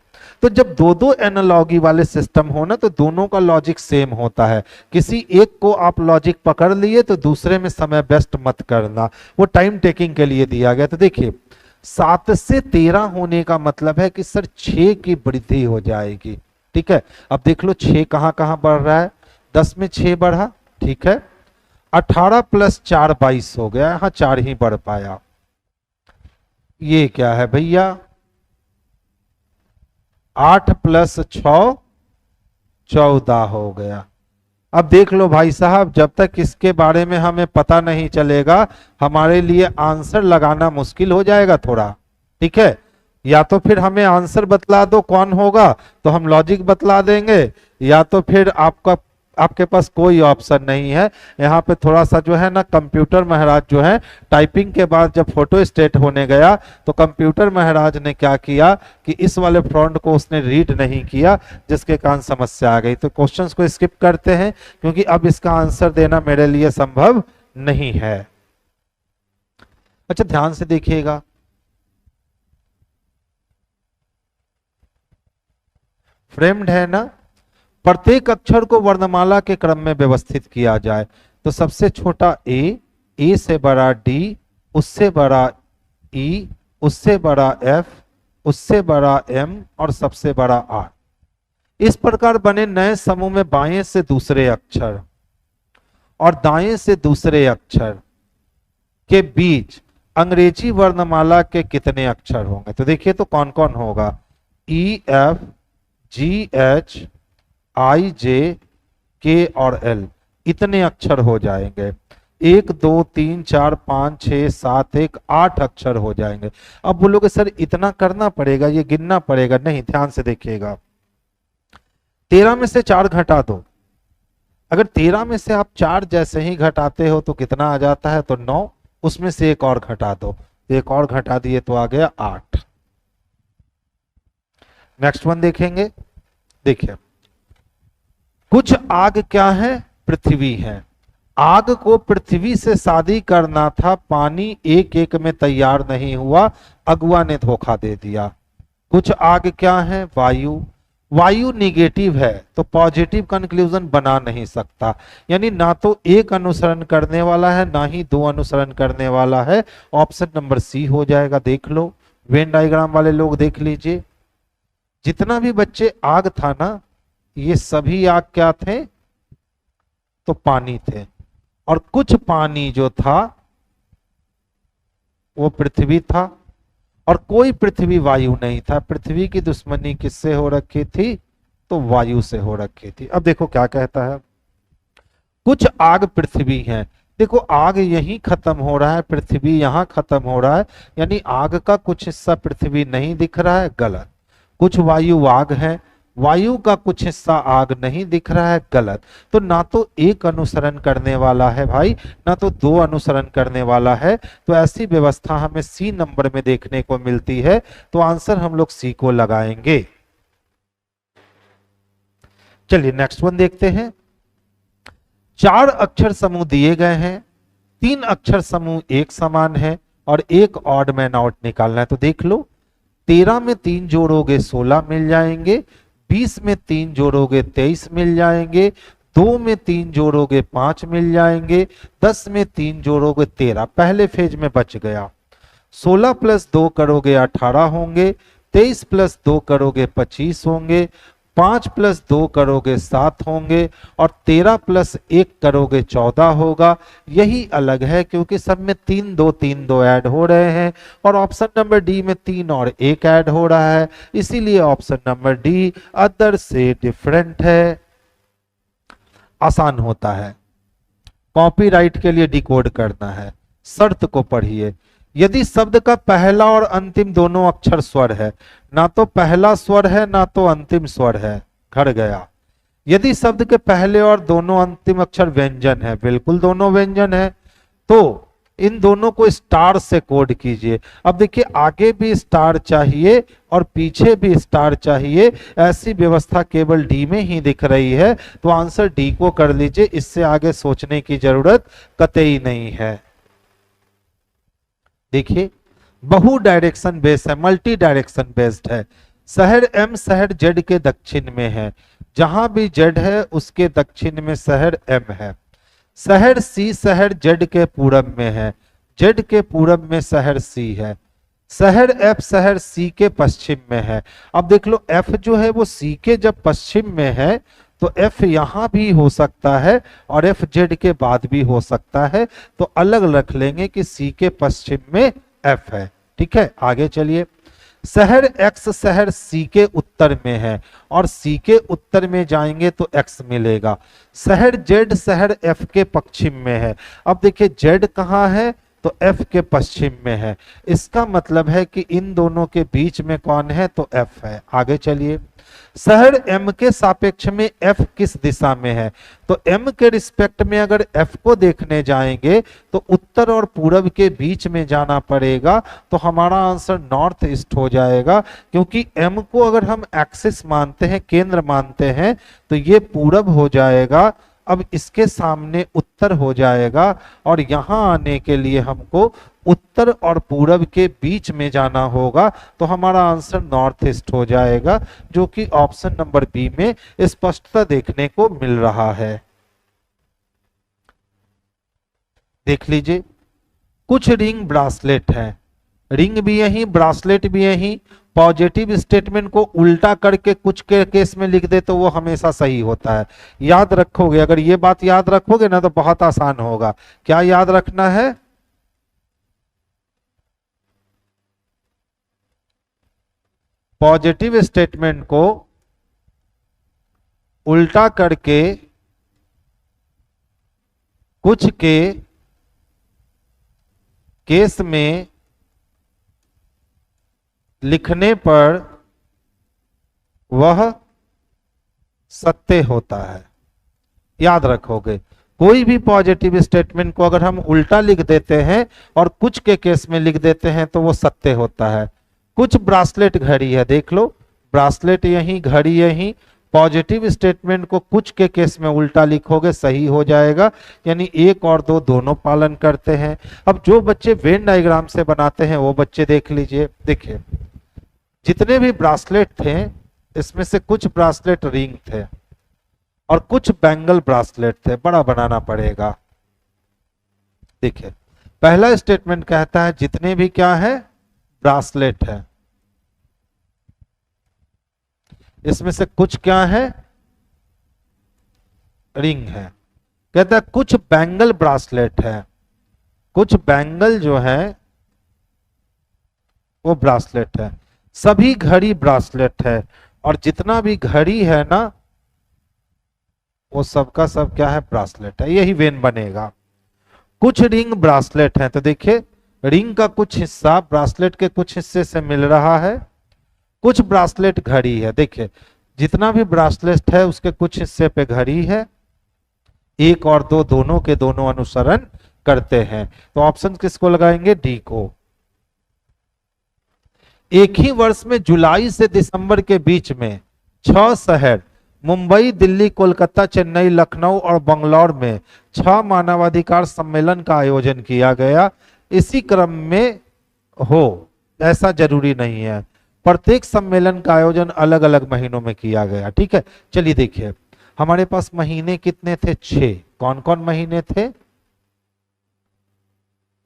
Speaker 1: तो जब 2-2 एनालॉजी वाले सिस्टम हो ना, तो दोनों का लॉजिक सेम होता है। किसी एक को आप लॉजिक पकड़ लिए तो दूसरे में समय वेस्ट मत करना, वो टाइम टेकिंग के लिए दिया गया। तो देखिए 7 से 13 होने का मतलब है कि सर 6 की वृद्धि हो जाएगी, ठीक है। अब देख लो 6 कहां कहां बढ़ रहा है, 10 में 6 बढ़ा, ठीक है। 18 + 4 22 हो गया, यहां 4 ही बढ़ पाया। ये क्या है भैया, 8 + 6 14 हो गया। अब देख लो भाई साहब, जब तक इसके बारे में हमें पता नहीं चलेगा हमारे लिए आंसर लगाना मुश्किल हो जाएगा थोड़ा, ठीक है। या तो फिर हमें आंसर बतला दो कौन होगा तो हम लॉजिक बतला देंगे, या तो फिर आपके पास कोई ऑप्शन नहीं है। यहाँ पे थोड़ा सा जो है ना कंप्यूटर महाराज जो है, टाइपिंग के बाद जब फोटो स्टेट होने गया तो कंप्यूटर महाराज ने क्या किया कि इस वाले फ्रंट को उसने रीड नहीं किया, जिसके कारण समस्या आ गई। तो क्वेश्चंस को स्किप करते हैं, क्योंकि अब इसका आंसर देना मेरे लिए संभव नहीं है। अच्छा ध्यान से देखिएगा, फ्रेम्ड है ना। प्रत्येक अक्षर को वर्णमाला के क्रम में व्यवस्थित किया जाए तो सबसे छोटा ए से बड़ा डी, उससे बड़ा ई, उससे बड़ा एफ, उससे बड़ा एम और सबसे बड़ा आर। इस प्रकार बने नए समूह में बाएं से दूसरे अक्षर और दाएं से दूसरे अक्षर के बीच अंग्रेजी वर्णमाला के कितने अक्षर होंगे। तो देखिए तो कौन कौन होगा, E F G H I जे के और एल, इतने अक्षर हो जाएंगे। 1 2 3 4 5 6 7 1 8 अक्षर हो जाएंगे। अब बोलोगे सर इतना करना पड़ेगा, ये गिनना पड़ेगा। नहीं, ध्यान से देखिएगा, 13 में से 4 घटा दो। अगर 13 में से आप 4 जैसे ही घटाते हो तो कितना आ जाता है, तो 9। उसमें से एक और घटा दो, एक और घटा दिए तो आ गया 8। नेक्स्ट वन देखेंगे। देखिए कुछ आग क्या है, पृथ्वी है। आग को पृथ्वी से शादी करना था, पानी एक एक में तैयार नहीं हुआ, अगुआ ने धोखा दे दिया। कुछ आग क्या है, वायु। वायु निगेटिव है तो पॉजिटिव कंक्लूजन बना नहीं सकता, यानी ना तो एक अनुसरण करने वाला है ना ही 2 अनुसरण करने वाला है। ऑप्शन नंबर सी हो जाएगा। देख लो वेन डायग्राम वाले लोग देख लीजिए, जितना भी बच्चे आग था ना, ये सभी आग क्या थे, तो पानी थे, और कुछ पानी जो था वो पृथ्वी था, और कोई पृथ्वी वायु नहीं था। पृथ्वी की दुश्मनी किससे हो रखी थी, तो वायु से हो रखी थी। अब देखो क्या कहता है, कुछ आग पृथ्वी है। देखो आग यहीं खत्म हो रहा है, पृथ्वी यहां खत्म हो रहा है, यानी आग का कुछ हिस्सा पृथ्वी नहीं दिख रहा है, गलत। कुछ वायु आग है, वायु का कुछ हिस्सा आग नहीं दिख रहा है, गलत। तो ना तो एक अनुसरण करने वाला है भाई, ना तो दो अनुसरण करने वाला है। तो ऐसी व्यवस्था हमें सी नंबर में देखने को मिलती है, तो आंसर हम लोग सी को लगाएंगे। चलिए नेक्स्ट वन देखते हैं। 4 अक्षर समूह दिए गए हैं, 3 अक्षर समूह एक समान है और एक ऑड मैन आउट निकालना है। तो देख लो, 13 में 3 जोड़ोगे 16 मिल जाएंगे, 20 में 3 जोड़ोगे 23 मिल जाएंगे, 2 में 3 जोड़ोगे 5 मिल जाएंगे, 10 में 3 जोड़ोगे 13। पहले फेज में बच गया। 16 प्लस 2 करोगे 18 होंगे, 23 प्लस 2 करोगे 25 होंगे, 5 प्लस 2 करोगे 7 होंगे, और 13 प्लस 1 करोगे 14 होगा। यही अलग है क्योंकि सब में 3 2 ऐड हो रहे हैं, और ऑप्शन नंबर डी में 3 और 1 ऐड हो रहा है, इसीलिए ऑप्शन नंबर डी अदर से डिफरेंट है। आसान होता है, कॉपीराइट के लिए डिकोड करना है। शर्त को पढ़िए, यदि शब्द का पहला और अंतिम दोनों अक्षर स्वर है, ना तो पहला स्वर है ना तो अंतिम स्वर है, घर गया। यदि शब्द के पहले और दोनों अंतिम अक्षर व्यंजन है, बिल्कुल दोनों व्यंजन है, तो इन दोनों को स्टार से कोड कीजिए। अब देखिए आगे भी स्टार चाहिए और पीछे भी स्टार चाहिए, ऐसी व्यवस्था केवल डी में ही दिख रही है, तो आंसर डी को कर लीजिए। इससे आगे सोचने की जरूरत कतई नहीं है। देखिए बहु डायरेक्शन बेस्ड है, मल्टी डायरेक्शन बेस्ड है। शहर एम शहर जेड के दक्षिण में है, जहां भी जेड है उसके दक्षिण में शहर एम है। शहर सी शहर जेड के पूरब में है, जेड के पूरब में शहर सी है। शहर एफ शहर सी के पश्चिम में है। अब देख लो एफ जो है वो सी के जब पश्चिम में है, तो एफ यहां भी हो सकता है और एफ जेड के बाद भी हो सकता है, तो अलग रख लेंगे कि सी के पश्चिम में एफ है। ठीक है, आगे चलिए। शहर एक्स शहर सी के उत्तर में है, और सी के उत्तर में जाएंगे तो एक्स मिलेगा। शहर जेड शहर एफ के पश्चिम में है। अब देखिए जेड कहाँ है, तो एफ के पश्चिम में है। इसका मतलब है कि इन दोनों के बीच में कौन है, तो एफ है। आगे चलिए। शहर एम के सापेक्ष में एफ किस दिशा में है, तो एम के रिस्पेक्ट में अगर एफ को देखने जाएंगे तो उत्तर और पूरब के बीच में जाना पड़ेगा, तो हमारा आंसर नॉर्थ ईस्ट हो जाएगा। क्योंकि एम को अगर हम एक्सिस मानते हैं, केंद्र मानते हैं, तो ये पूरब हो जाएगा। अब इसके सामने उत्तर हो जाएगा, और यहां आने के लिए हमको उत्तर और पूरब के बीच में जाना होगा, तो हमारा आंसर नॉर्थ ईस्ट हो जाएगा, जो कि ऑप्शन नंबर बी में स्पष्टता देखने को मिल रहा है। देख लीजिए, कुछ रिंग ब्रासलेट है, रिंग भी यही ब्रासलेट भी यही। पॉजिटिव स्टेटमेंट को उल्टा करके कुछ के केस में लिख दे तो वो हमेशा सही होता है। याद रखोगे, अगर ये बात याद रखोगे ना तो बहुत आसान होगा। क्या याद रखना है, पॉजिटिव स्टेटमेंट को उल्टा करके कुछ के केस में लिखने पर वह सत्य होता है। याद रखोगे, कोई भी पॉजिटिव स्टेटमेंट को अगर हम उल्टा लिख देते हैं और कुछ के केस में लिख देते हैं तो वो सत्य होता है। कुछ ब्रासलेट घड़ी है, देख लो ब्रासलेट यही घड़ी यही, पॉजिटिव स्टेटमेंट को कुछ के केस में उल्टा लिखोगे सही हो जाएगा, यानी 1 और 2 दोनों पालन करते हैं। अब जो बच्चे वेन डायग्राम से बनाते हैं वो बच्चे देख लीजिए। देखिए जितने भी ब्रासलेट थे, इसमें से कुछ ब्रासलेट रिंग थे और कुछ बैंगल ब्रासलेट थे, बड़ा बनाना पड़ेगा। देखिए पहला स्टेटमेंट कहता है जितने भी क्या है, ब्रासलेट है, इसमें से कुछ क्या है, रिंग है। कहता है कुछ बैंगल ब्रासलेट है, कुछ बैंगल जो है वो ब्रासलेट है, सभी घड़ी ब्रासलेट है, और जितना भी घड़ी है ना वो सबका सब क्या है, ब्रासलेट है। यही वेन बनेगा। कुछ रिंग ब्रासलेट है, तो देखिए रिंग का कुछ हिस्सा ब्रासलेट के कुछ हिस्से से मिल रहा है, कुछ ब्रासलेट घड़ी है। देखिए जितना भी ब्रासलेट है उसके कुछ हिस्से पे घड़ी है, एक और दो दोनों के दोनों अनुसरण करते हैं। तो ऑप्शन किसको लगाएंगे, डी को। एक ही वर्ष में जुलाई से दिसंबर के बीच में 6 शहर मुंबई, दिल्ली, कोलकाता, चेन्नई, लखनऊ और बंगलौर में 6 मानवाधिकार सम्मेलन का आयोजन किया गया। इसी क्रम में हो ऐसा जरूरी नहीं है, प्रत्येक सम्मेलन का आयोजन अलग अलग महीनों में किया गया। ठीक है, चलिए देखिए हमारे पास महीने कितने थे, 6। कौन कौन महीने थे,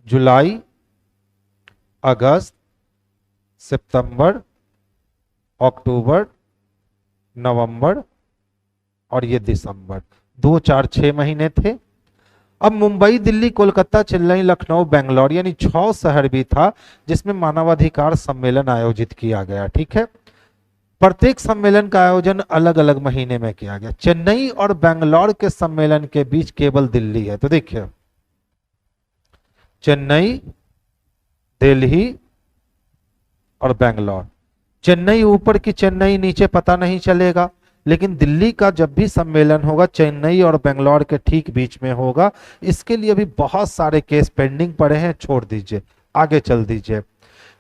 Speaker 1: जुलाई, अगस्त, सितंबर, अक्टूबर, नवंबर और ये दिसंबर। 2, 4, 6 महीने थे। अब मुंबई, दिल्ली, कोलकाता, चेन्नई, लखनऊ, बेंगलोर यानी 6 शहर भी था जिसमें मानवाधिकार सम्मेलन आयोजित किया गया। ठीक है, प्रत्येक सम्मेलन का आयोजन अलग अलग महीने में किया गया। चेन्नई और बेंगलोर के सम्मेलन के बीच केवल दिल्ली है, तो देखिए चेन्नई, दिल्ली और बेंगलोर। चेन्नई ऊपर की चेन्नई नीचे पता नहीं चलेगा, लेकिन दिल्ली का जब भी सम्मेलन होगा चेन्नई और बेंगलोर के ठीक बीच में होगा। इसके लिए भी बहुत सारे केस पेंडिंग पड़े हैं, छोड़ दीजिए, आगे चल दीजिए।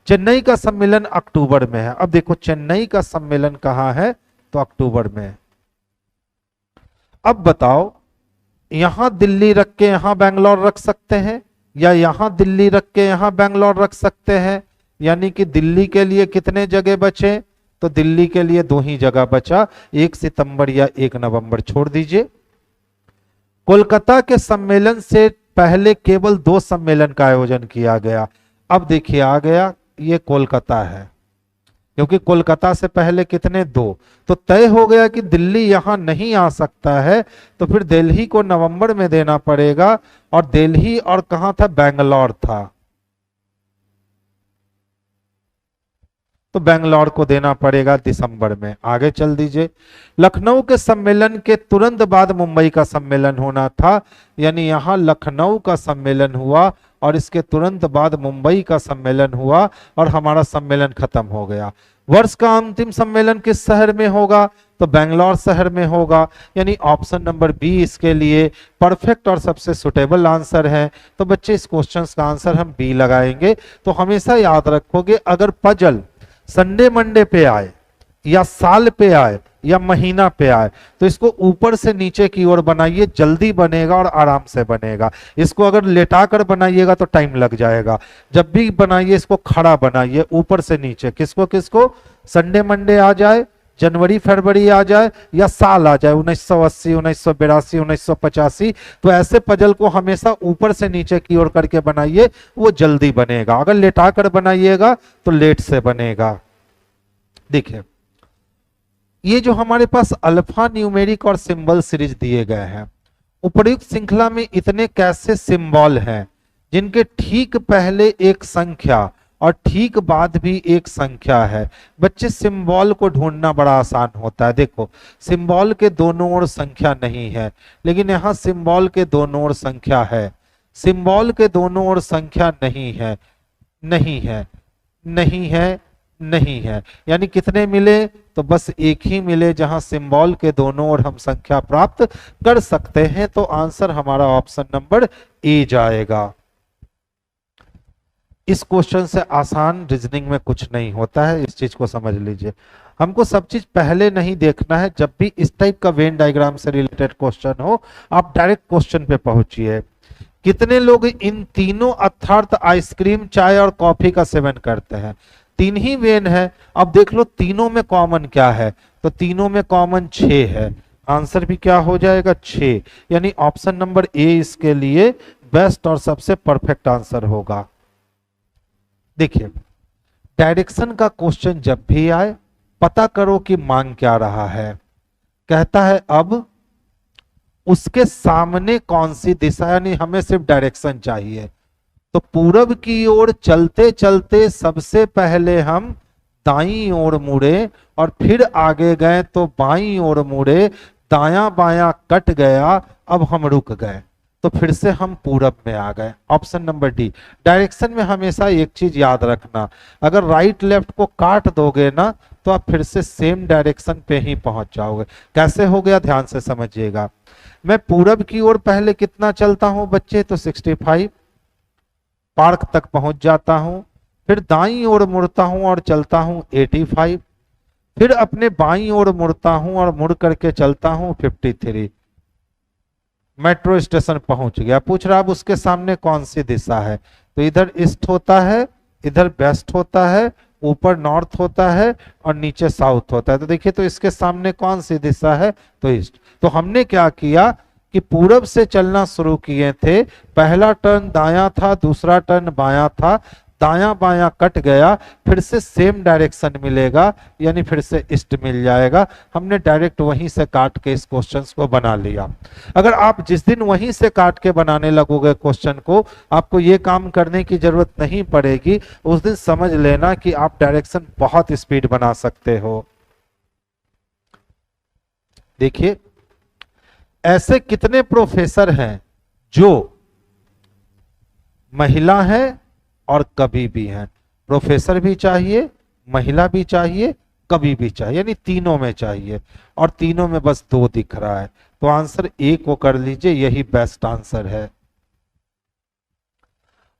Speaker 1: चेन्नई का सम्मेलन अक्टूबर में है। अब देखो चेन्नई का सम्मेलन कहाँ है, तो अक्टूबर में है। अब बताओ यहां दिल्ली रख के यहां बेंगलोर रख सकते हैं, या यहां दिल्ली रख के यहां बेंगलोर रख सकते हैं। यानी कि दिल्ली के लिए कितने जगह बचे, तो दिल्ली के लिए 2 ही जगह बचा, 1 सितंबर या 1 नवंबर, छोड़ दीजिए। कोलकाता के सम्मेलन से पहले केवल 2 सम्मेलन का आयोजन किया गया। अब देखिए आ गया, ये कोलकाता है, क्योंकि कोलकाता से पहले कितने, 2, तो तय हो गया कि दिल्ली यहां नहीं आ सकता है, तो फिर दिल्ली को नवंबर में देना पड़ेगा, और दिल्ली और कहां था, बेंगलोर था, तो बेंगलोर को देना पड़ेगा दिसंबर में। आगे चल दीजिए। लखनऊ के सम्मेलन के तुरंत बाद मुंबई का सम्मेलन होना था, यानी यहां लखनऊ का सम्मेलन हुआ और इसके तुरंत बाद मुंबई का सम्मेलन हुआ और हमारा सम्मेलन खत्म हो गया। वर्ष का अंतिम सम्मेलन किस शहर में होगा, तो बेंगलोर शहर में होगा, यानी ऑप्शन नंबर बी इसके लिए परफेक्ट और सबसे सुटेबल आंसर है। तो बच्चे इस क्वेश्चन का आंसर हम बी लगाएंगे। तो हमेशा याद रखोगे, अगर पजल संडे मंडे पे आए या साल पे आए या महीना पे आए, तो इसको ऊपर से नीचे की ओर बनाइए, जल्दी बनेगा और आराम से बनेगा। इसको अगर लेटा कर बनाइएगा तो टाइम लग जाएगा। जब भी बनाइए इसको खड़ा बनाइए, ऊपर से नीचे। किसको किसको, संडे मंडे आ जाए, जनवरी फरवरी आ जाए या साल आ जाए, 1980, 1982, 1985, तो ऐसे पजल को हमेशा ऊपर से नीचे की ओर करके बनाइए, वो जल्दी बनेगा। अगर लेटा कर बनाइएगा तो लेट से बनेगा। देखिए ये जो हमारे पास अल्फा न्यूमेरिक और सिंबल सीरीज दिए गए हैं, उपर्युक्त श्रृंखला में इतने कैसे सिंबल हैं जिनके ठीक पहले एक संख्या और ठीक बाद भी एक संख्या है। बच्चे सिंबल को ढूंढना बड़ा आसान होता है। देखो सिंबल के दोनों ओर संख्या नहीं है, लेकिन यहाँ सिंबल के दोनों ओर संख्या है। सिंबल के दोनों ओर संख्या नहीं है, नहीं है, नहीं है, नहीं है, यानी कितने मिले, तो बस एक ही मिले जहां सिंबल के दोनों ओर हम संख्या प्राप्त कर सकते हैं। तो आंसर हमारा ऑप्शन नंबर ए जाएगा। इस क्वेश्चन से आसान रीजनिंग में कुछ नहीं होता है, इस चीज को समझ लीजिए। हमको सब चीज पहले नहीं देखना है। जब भी इस टाइप का वेन डायग्राम से रिलेटेड क्वेश्चन हो, आप डायरेक्ट क्वेश्चन पे पहुंचिए। कितने लोग इन तीनों अर्थात आइसक्रीम, चाय और कॉफी का सेवन करते हैं? 3 ही वेन है। अब देख लो तीनों में कॉमन क्या है, तो तीनों में कॉमन 6 है। आंसर भी क्या हो जाएगा, 6, यानी ऑप्शन नंबर ए इसके लिए बेस्ट और सबसे परफेक्ट आंसर होगा। देखिए डायरेक्शन का क्वेश्चन जब भी आए पता करो कि मांग क्या रहा है। कहता है अब उसके सामने कौन सी दिशा, यानी हमें सिर्फ डायरेक्शन चाहिए। तो पूरब की ओर चलते चलते सबसे पहले हम दाईं ओर मुड़े और फिर आगे गए तो बाईं ओर मुड़े, दायां बायां कट गया, अब हम रुक गए तो फिर से हम पूरब में आ गए। Option number D. डायरेक्शन में हमेशा एक चीज याद रखना, अगर राइट लेफ्ट को काट दोगे ना तो आप फिर से सेम डायरेक्शन पे ही पहुंच जाओगे। कैसे हो गया ध्यान से समझिएगा। मैं पूरब की ओर पहले कितना चलता हूं बच्चे, तो 65 पार्क तक पहुंच जाता हूं, फिर दाईं ओर मुड़ता हूं और चलता हूं 85, फिर अपने बाईं ओर मुड़ता हूं और मुड़ करके चलता हूं 53। मेट्रो स्टेशन पहुंच गया। पूछ रहा अब उसके सामने कौन सी दिशा है, तो इधर ईस्ट होता है, इधर वेस्ट होता है, ऊपर नॉर्थ होता है और नीचे साउथ होता है। तो देखिए तो इसके सामने कौन सी दिशा है, तो ईस्ट। तो हमने क्या किया कि पूरब से चलना शुरू किए थे, पहला टर्न दायां था, दूसरा टर्न बायां था, दायां बायां कट गया, फिर से सेम डायरेक्शन मिलेगा यानी फिर से ईस्ट मिल जाएगा। हमने डायरेक्ट वहीं से काट के इस क्वेश्चन को बना लिया। अगर आप जिस दिन वहीं से काट के बनाने लगोगे क्वेश्चन को, आपको ये काम करने की जरूरत नहीं पड़ेगी, उस दिन समझ लेना कि आप डायरेक्शन बहुत स्पीड बना सकते हो। देखिए ऐसे कितने प्रोफेसर हैं जो महिला है और कवि भी हैं। प्रोफेसर भी चाहिए, महिला भी चाहिए, कवि भी चाहिए, यानी तीनों में चाहिए, और तीनों में बस 2 दिख रहा है। तो आंसर ए को कर लीजिए, यही बेस्ट आंसर है।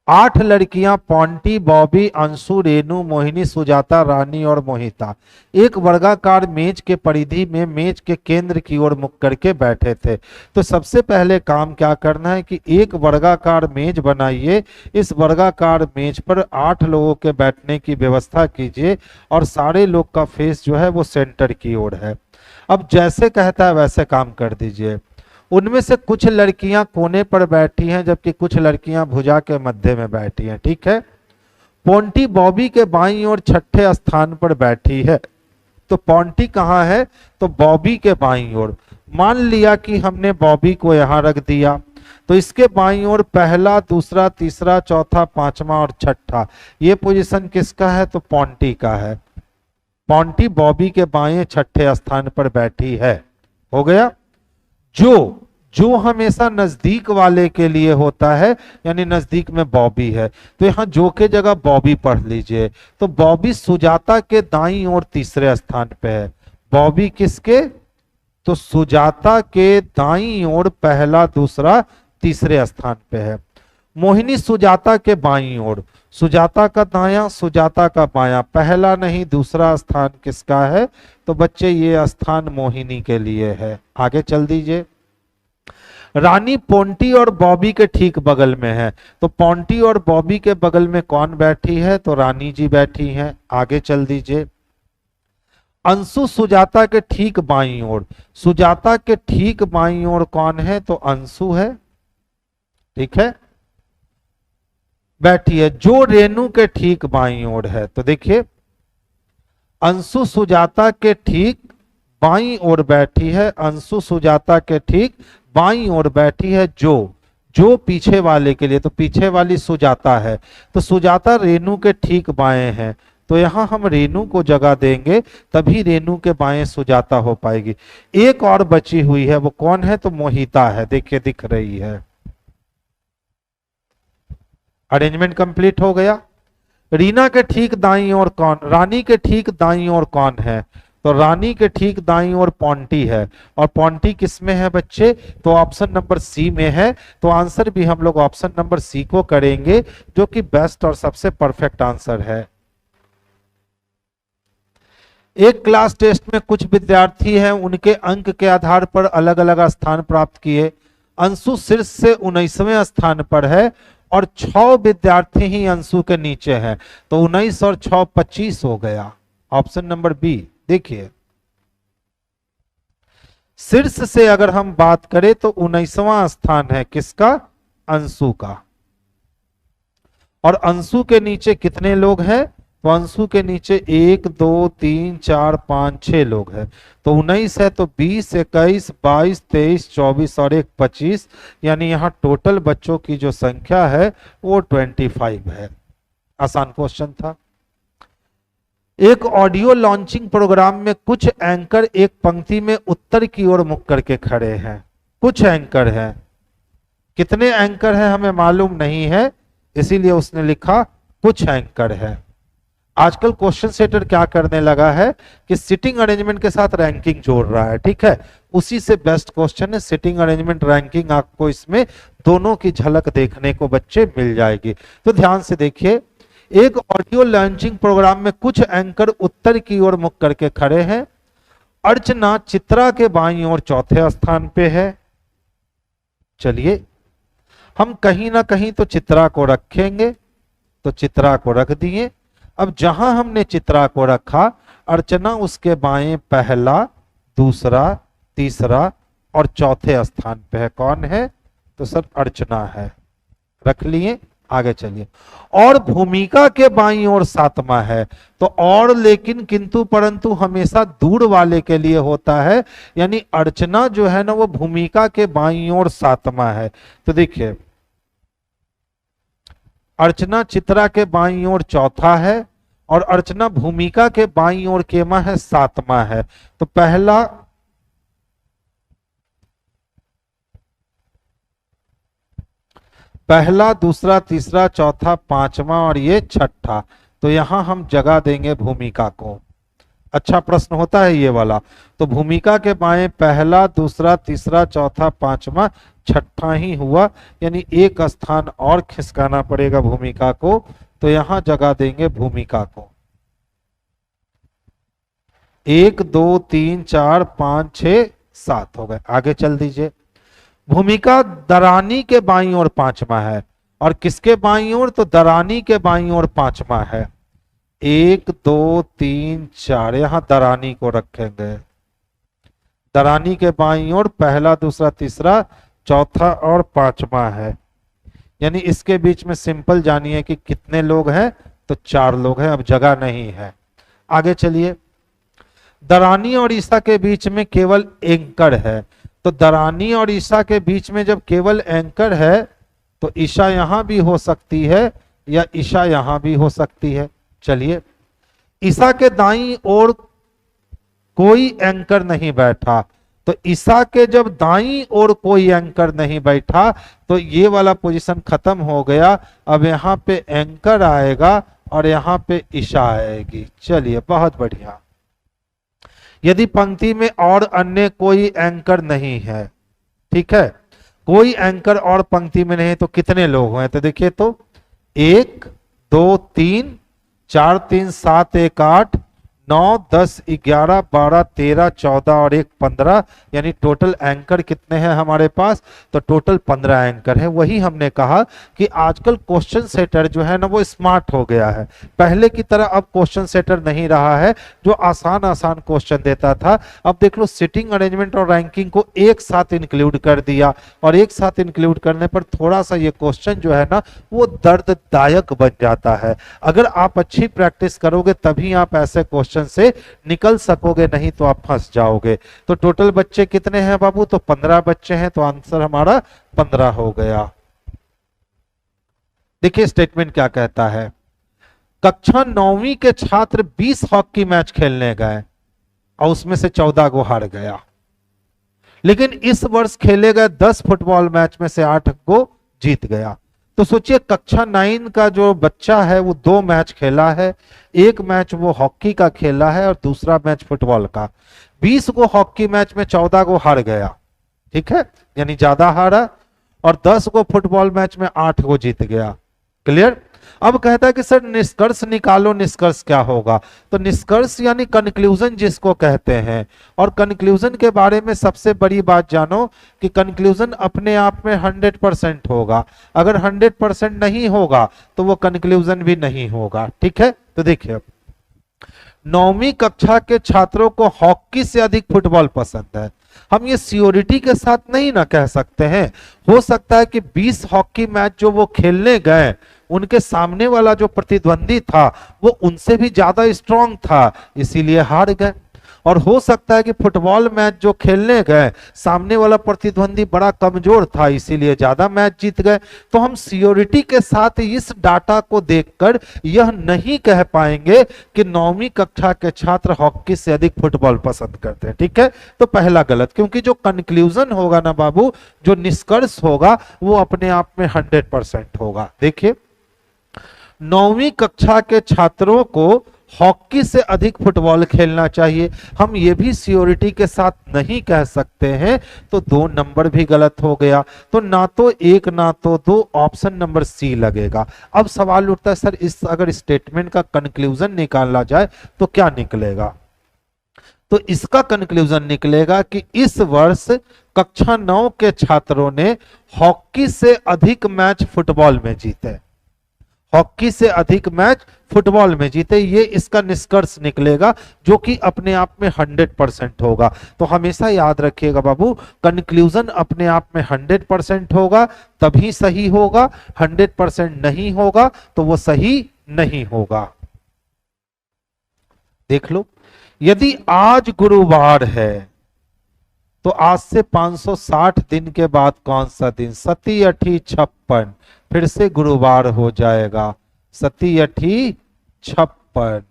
Speaker 1: 8 लड़कियां पॉन्टी, बॉबी, अंशु, रेनू, मोहिनी, सुजाता, रानी और मोहिता एक वर्गाकार मेज के परिधि में मेज के केंद्र की ओर मुख करके बैठे थे। तो सबसे पहले काम क्या करना है कि एक वर्गाकार मेज बनाइए, इस वर्गाकार मेज पर 8 लोगों के बैठने की व्यवस्था कीजिए और सारे लोग का फेस जो है वो सेंटर की ओर है। अब जैसे कहता है वैसे काम कर दीजिए। उनमें से कुछ लड़कियां कोने पर बैठी हैं जबकि कुछ लड़कियां भुजा के मध्य में बैठी हैं, ठीक है। पोंटी बॉबी के बाईं ओर 6ठे स्थान पर बैठी है। तो पोंटी कहाँ है, तो बॉबी के बाईं ओर। मान लिया कि हमने बॉबी को यहां रख दिया, तो इसके बाईं ओर पहला, दूसरा, तीसरा, चौथा, पांचवा और छठा, ये पोजीशन किसका है, तो पोंटी का है। पोंटी बॉबी के बाएं 6ठे स्थान पर बैठी है। हो गया। जो जो हमेशा नजदीक वाले के लिए होता है, यानी नजदीक में बॉबी है, तो यहां जो के जगह बॉबी पढ़ लीजिए। तो बॉबी सुजाता के दाईं ओर 3रे स्थान पे है। बॉबी किसके, तो सुजाता के दाईं ओर पहला, दूसरा, 3रे स्थान पे है। मोहिनी सुजाता के बाईं ओर, सुजाता का दायां, सुजाता का बायां, पहला नहीं दूसरा स्थान किसका है, तो बच्चे ये स्थान मोहिनी के लिए है। आगे चल दीजिए। रानी पोंटी और बॉबी के ठीक बगल में है, तो पोंटी और बॉबी के बगल में कौन बैठी है, तो रानी जी बैठी हैं। आगे चल दीजिए। अंशु सुजाता के ठीक बाईं ओर, सुजाता के ठीक बाईं ओर कौन है, तो अंशु है, ठीक है, बैठी है। जो रेनू के ठीक बाईं ओर है, तो देखिए अंशु सुजाता के ठीक बाईं ओर बैठी है, अंशु सुजाता के ठीक बाईं ओर बैठी है। जो पीछे वाले के लिए, तो पीछे वाली सुजाता है, तो सुजाता रेनू के ठीक बाएं है, तो यहां हम रेनू को जगह देंगे, तभी रेनू के बाएं सुजाता हो पाएगी। एक और बची हुई है, वो कौन है, तो मोहिता है, देखिए दिख रही है। अरेंजमेंट कंप्लीट हो गया। रीना के ठीक दाईं ओर कौन, रानी के ठीक दाईं ओर कौन है, तो रानी के ठीक दाईं ओर पोंटी है। और पोंटी किस में है बच्चे, तो ऑप्शन नंबर सी में है। तो आंसर भी हम लोग ऑप्शन नंबर सी को करेंगे, जो कि बेस्ट और सबसे परफेक्ट आंसर है। एक क्लास टेस्ट में कुछ विद्यार्थी हैं, उनके अंक के आधार पर अलग अलग स्थान प्राप्त किए। अंशु शीर्ष से 19वें स्थान पर है और 6 विद्यार्थी ही अंशु के नीचे हैं, तो 19 और 6 25 हो गया। Option number B. देखिए शीर्ष से अगर हम बात करें तो 19वां स्थान है किसका, अंशु का। और अंशु के नीचे कितने लोग हैं, तो अंशु के नीचे 1 2 3 4 5 6 लोग हैं, तो 19 है तो 20 21 22 23 24 और 1 25, यानी यहाँ टोटल बच्चों की जो संख्या है वो 25 है। आसान क्वेश्चन था। एक ऑडियो लॉन्चिंग प्रोग्राम में कुछ एंकर एक पंक्ति में उत्तर की ओर मुख करके खड़े हैं। कुछ एंकर हैं, कितने एंकर हैं हमें मालूम नहीं है, इसीलिए उसने लिखा कुछ एंकर है। आजकल क्वेश्चन सेटर क्या करने लगा है कि सिटिंग अरेंजमेंट के साथ रैंकिंग जोड़ रहा है, ठीक है। उसी से बेस्ट क्वेश्चन है सिटिंग अरेंजमेंट रैंकिंग, आपको इसमें दोनों की झलक देखने को बच्चे मिल जाएगी। तो ध्यान से देखिए, एक ऑडियो लॉन्चिंग प्रोग्राम में कुछ एंकर उत्तर की ओर मुख करके खड़े हैं। अर्चना चित्रा के बाईं ओर चौथे स्थान पे है। चलिए हम कहीं ना कहीं तो चित्रा को रखेंगे, तो चित्रा को रख दिए। अब जहां हमने चित्रा को रखा, अर्चना उसके बाएं पहला, दूसरा, तीसरा और चौथे स्थान पे है। कौन है? तो सर अर्चना है, रख लिए। आगे चलिए। और भूमिका के बाईं ओर सातवां है, तो और लेकिन किंतु परंतु हमेशा दूर वाले के लिए होता है, यानी अर्चना जो है ना वो भूमिका के बाईं ओर सातवां है। तो देखिए अर्चना चित्रा के बाईं ओर चौथा है और अर्चना भूमिका के बाईं ओर केमा है, सातवां है। तो पहला, दूसरा, तीसरा, चौथा, पांचवा और ये छठा, तो यहां हम जगह देंगे भूमिका को। अच्छा प्रश्न होता है ये वाला। तो भूमिका के बाएं पहला, दूसरा, तीसरा, चौथा, पांचवा, छठा ही हुआ, यानी एक स्थान और खिसकाना पड़ेगा भूमिका को, तो यहां जगह देंगे भूमिका को। 1 2 3 4 5 6 7 हो गए। आगे चल दीजिए। भूमिका दरानी के बाईं ओर पांचवा है, और किसके बाईं ओर? तो दरानी के बाईं ओर पांचवा है। 1 2 3 4, यहां दरानी को रखेंगे। दरानी के बाईं ओर पहला, दूसरा, तीसरा, चौथा और पांचवा है, यानी इसके बीच में सिंपल जानिए कि कितने लोग हैं, तो 4 लोग हैं, अब जगह नहीं है। आगे चलिए। दरानी और ईसा के बीच में केवल एंकर है, तो दरानी और ईसा के बीच में जब केवल एंकर है तो ईशा यहां भी हो सकती है या ईशा यहां भी हो सकती है। चलिए, ईसा के दाईं ओर कोई एंकर नहीं बैठा, तो ईसा के जब दाईं ओर कोई एंकर नहीं बैठा तो ये वाला पोजीशन खत्म हो गया। अब यहां पे एंकर आएगा और यहां पे ईशा आएगी। चलिए बहुत बढ़िया। यदि पंक्ति में और अन्य कोई एंकर नहीं है, ठीक है, कोई एंकर और पंक्ति में नहीं, तो कितने लोग हैं? तो देखिए, तो 1 2 3 4 3 7 1 8 9 10 11 12 13 14 और 1 15, यानी टोटल एंकर कितने हैं हमारे पास? तो टोटल 15 एंकर है। वही हमने कहा कि आजकल क्वेश्चन सेटर जो है ना वो स्मार्ट हो गया है। पहले की तरह अब क्वेश्चन सेटर नहीं रहा है जो आसान आसान क्वेश्चन देता था। अब देख लो, सिटिंग अरेंजमेंट और रैंकिंग को एक साथ इंक्लूड कर दिया, और एक साथ इंक्लूड करने पर थोड़ा सा ये क्वेश्चन जो है ना वो दर्ददायक बन जाता है। अगर आप अच्छी प्रैक्टिस करोगे तभी आप ऐसे क्वेश्चन से निकल सकोगे, नहीं तो आप फंस जाओगे। तो टोटल बच्चे कितने हैं बाबू? तो 15 बच्चे हैं, तो आंसर हमारा 15 हो गया। देखिए स्टेटमेंट क्या कहता है। कक्षा 9वीं के छात्र 20 हॉकी मैच खेलने गए और उसमें से 14 को हार गया, लेकिन इस वर्ष खेले गए 10 फुटबॉल मैच में से 8 को जीत गया। तो सोचिए, कक्षा 9 का जो बच्चा है वो 2 मैच खेला है, एक मैच वो हॉकी का खेला है और दूसरा मैच फुटबॉल का। 20 को हॉकी मैच में 14 को हार गया, ठीक है, यानी ज्यादा हारा, और 10 को फुटबॉल मैच में 8 को जीत गया। क्लियर? अब कहता है कि सर निष्कर्ष निकालो, निष्कर्ष क्या होगा? तो निष्कर्ष यानी कंक्लूजन जिसको कहते हैं, और कंक्लूजन के बारे में सबसे बड़ी बात जानो कि कंक्लूजन अपने आप में 100% होगा। अगर 100% नहीं होगा तो वो कंक्लूजन भी नहीं होगा, ठीक है। तो देखिए, 9वीं कक्षा के छात्रों को हॉकी से अधिक फुटबॉल पसंद है। हम ये सियोरिटी के साथ नहीं ना कह सकते हैं। हो सकता है कि 20 हॉकी मैच जो वो खेलने गए उनके सामने वाला जो प्रतिद्वंदी था वो उनसे भी ज्यादा स्ट्रांग था, इसीलिए हार गए। और हो सकता है कि फुटबॉल मैच जो खेलने गए सामने वाला प्रतिद्वंदी बड़ा कमजोर था, इसीलिए ज्यादा मैच जीत गए। तो हम सियोरिटी के साथ इस डाटा को देखकर यह नहीं कह पाएंगे कि 9वीं कक्षा के छात्र हॉकी से अधिक फुटबॉल पसंद करते हैं। ठीक है, तो पहला गलत, क्योंकि जो कंक्लूजन होगा ना बाबू, जो निष्कर्ष होगा वो अपने आप में 100% होगा। देखिए, 9वीं कक्षा के छात्रों को हॉकी से अधिक फुटबॉल खेलना चाहिए, हम ये भी सियोरिटी के साथ नहीं कह सकते हैं, तो 2 नंबर भी गलत हो गया। तो ना तो 1 ना तो 2, ऑप्शन नंबर सी लगेगा। अब सवाल उठता है सर, इस अगर स्टेटमेंट का कंक्लूजन निकाला जाए तो क्या निकलेगा? तो इसका कंक्लूजन निकलेगा कि इस वर्ष कक्षा 9 के छात्रों ने हॉकी से अधिक मैच फुटबॉल में जीते, हॉकी से अधिक मैच फुटबॉल में जीते, ये इसका निष्कर्ष निकलेगा, जो कि अपने आप में 100% होगा। तो हमेशा याद रखिएगा बाबू, कंक्लूजन अपने आप में 100% होगा तभी सही होगा, 100% नहीं होगा तो वो सही नहीं होगा। देख लो, यदि आज गुरुवार है तो आज से 560 दिन के बाद कौन सा दिन? 7 8 56, फिर से गुरुवार हो जाएगा। 7 8 56,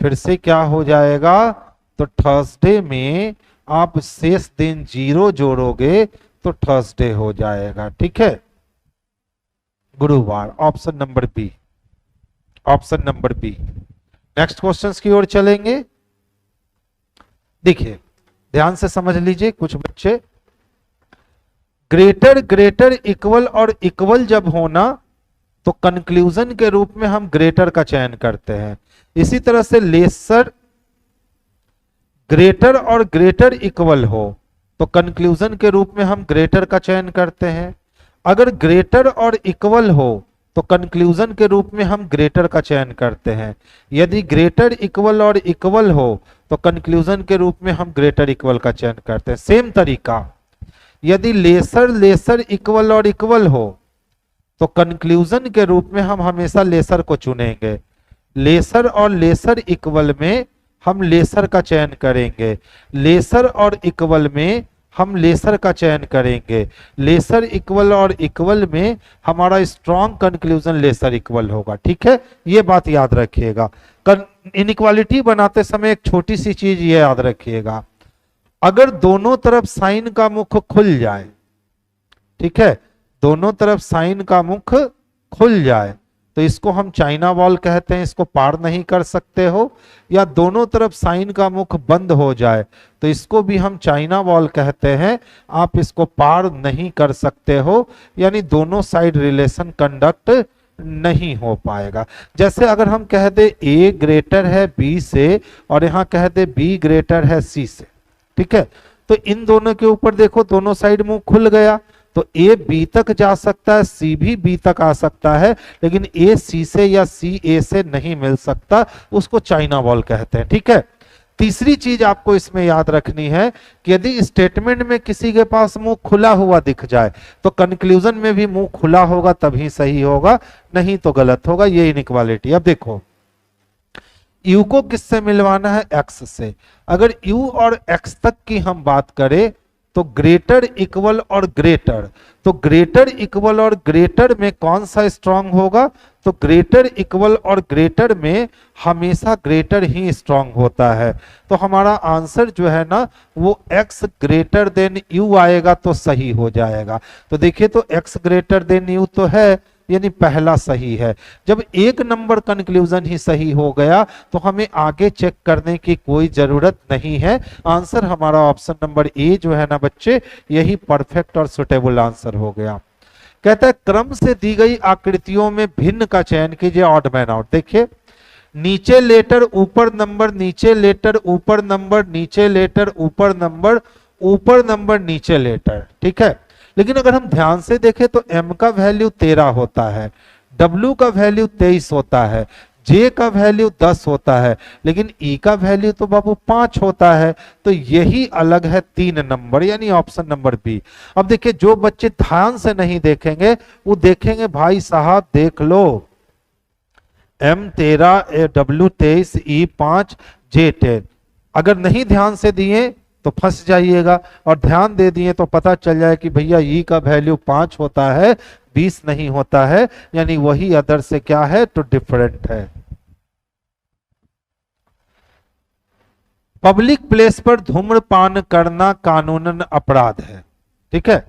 Speaker 1: फिर से क्या हो जाएगा? तो थर्सडे में आप शेष दिन 0 जोड़ोगे तो थर्सडे हो जाएगा। ठीक है, गुरुवार, option number B, option number B. Next questions की ओर चलेंगे। देखिए, ध्यान से समझ लीजिए कुछ बच्चे, ग्रेटर ग्रेटर इक्वल और इक्वल जब होना तो कंक्लूजन के रूप में हम ग्रेटर का चयन करते हैं। इसी तरह से लेसर, ग्रेटर और ग्रेटर इक्वल हो तो कंक्लूजन के रूप में हम ग्रेटर का चयन करते हैं। अगर ग्रेटर और इक्वल हो तो कंक्लूजन के रूप में हम ग्रेटर का चयन करते हैं। यदि ग्रेटर इक्वल और इक्वल हो तो कंक्लूजन के रूप में हम ग्रेटर इक्वल का चयन करते हैं। सेम तरीका, यदि लेसर लेसर इक्वल और इक्वल हो तो कंक्लूजन के रूप में हम हमेशा लेसर को चुनेंगे। लेसर और लेसर इक्वल में हम लेसर का चयन करेंगे, लेसर और इक्वल में हम लेसर का चयन करेंगे। लेसर इक्वल और इक्वल में हमारा स्ट्रॉन्ग कंक्लूजन लेसर इक्वल होगा। ठीक है, ये बात याद रखिएगा। इनइक्वालिटी बनाते समय एक छोटी सी चीज ये याद रखिएगा, अगर दोनों तरफ साइन का मुख खुल जाए, ठीक है, दोनों तरफ साइन का मुख खुल जाए तो इसको हम चाइना वॉल कहते हैं, इसको पार नहीं कर सकते हो। या दोनों तरफ साइन का मुख बंद हो जाए तो इसको भी हम चाइना वॉल कहते हैं, आप इसको पार नहीं कर सकते हो, यानी दोनों साइड रिलेशन कंडक्ट नहीं हो पाएगा। जैसे अगर हम कह दे ए ग्रेटर है बी से और यहां कह दे बी ग्रेटर है सी से, ठीक है, तो इन दोनों के ऊपर देखो दोनों साइड मुंह खुल गया, तो ए बी तक जा सकता है, सी भी बी तक आ सकता है, लेकिन ए सी से या सी ए से नहीं मिल सकता, उसको चाइना वॉल कहते हैं। ठीक है, तीसरी चीज आपको इसमें याद रखनी है कि यदि स्टेटमेंट में किसी के पास मुंह खुला हुआ दिख जाए तो कंक्लूजन में भी मुंह खुला होगा तभी सही होगा, नहीं तो गलत होगा। ये इनइक्वालिटी। अब देखो, यू को किससे मिलवाना है? एक्स से। अगर यू और एक्स तक की हम बात करें तो ग्रेटर इक्वल और ग्रेटर, तो ग्रेटर इक्वल और ग्रेटर में कौन सा स्ट्रांग होगा? तो ग्रेटर इक्वल और ग्रेटर में हमेशा ग्रेटर ही स्ट्रांग होता है। तो हमारा आंसर जो है ना वो x ग्रेटर देन यू आएगा तो सही हो जाएगा। तो देखिए, तो x ग्रेटर देन यू तो है, यानी पहला सही है। जब एक नंबर कंक्लूजन ही सही हो गया तो हमें आगे चेक करने की कोई जरूरत नहीं है। आंसर हमारा ऑप्शन नंबर ए जो है ना बच्चे, यही परफेक्ट और सुटेबल आंसर हो गया। कहता है क्रम से दी गई आकृतियों में भिन्न का चयन कीजिए, ऑड मैन आउट। देखिए, नीचे लेटर ऊपर नंबर, नीचे लेटर ऊपर नंबर, नीचे लेटर ऊपर नंबर, ऊपर नंबर नीचे लेटर। ठीक है, लेकिन अगर हम ध्यान से देखें तो m का वैल्यू 13 होता है, w का वैल्यू 23 होता है, जे का वैल्यू 10 होता है, लेकिन ई का वैल्यू तो बाबू 5 होता है, तो यही अलग है 3 नंबर, यानी ऑप्शन नंबर बी। अब देखिए जो बच्चे ध्यान से नहीं देखेंगे वो देखेंगे भाई साहब देख लो M13 W23 E5 J10, अगर नहीं ध्यान से दिए तो फंस जाइएगा, और ध्यान दे दिए तो पता चल जाए कि भैया ई का वैल्यू 5 होता है, 20 नहीं होता है, यानी वही अदर से क्या है तो डिफरेंट है। पब्लिक प्लेस पर धूम्रपान करना कानूनन अपराध है, ठीक है।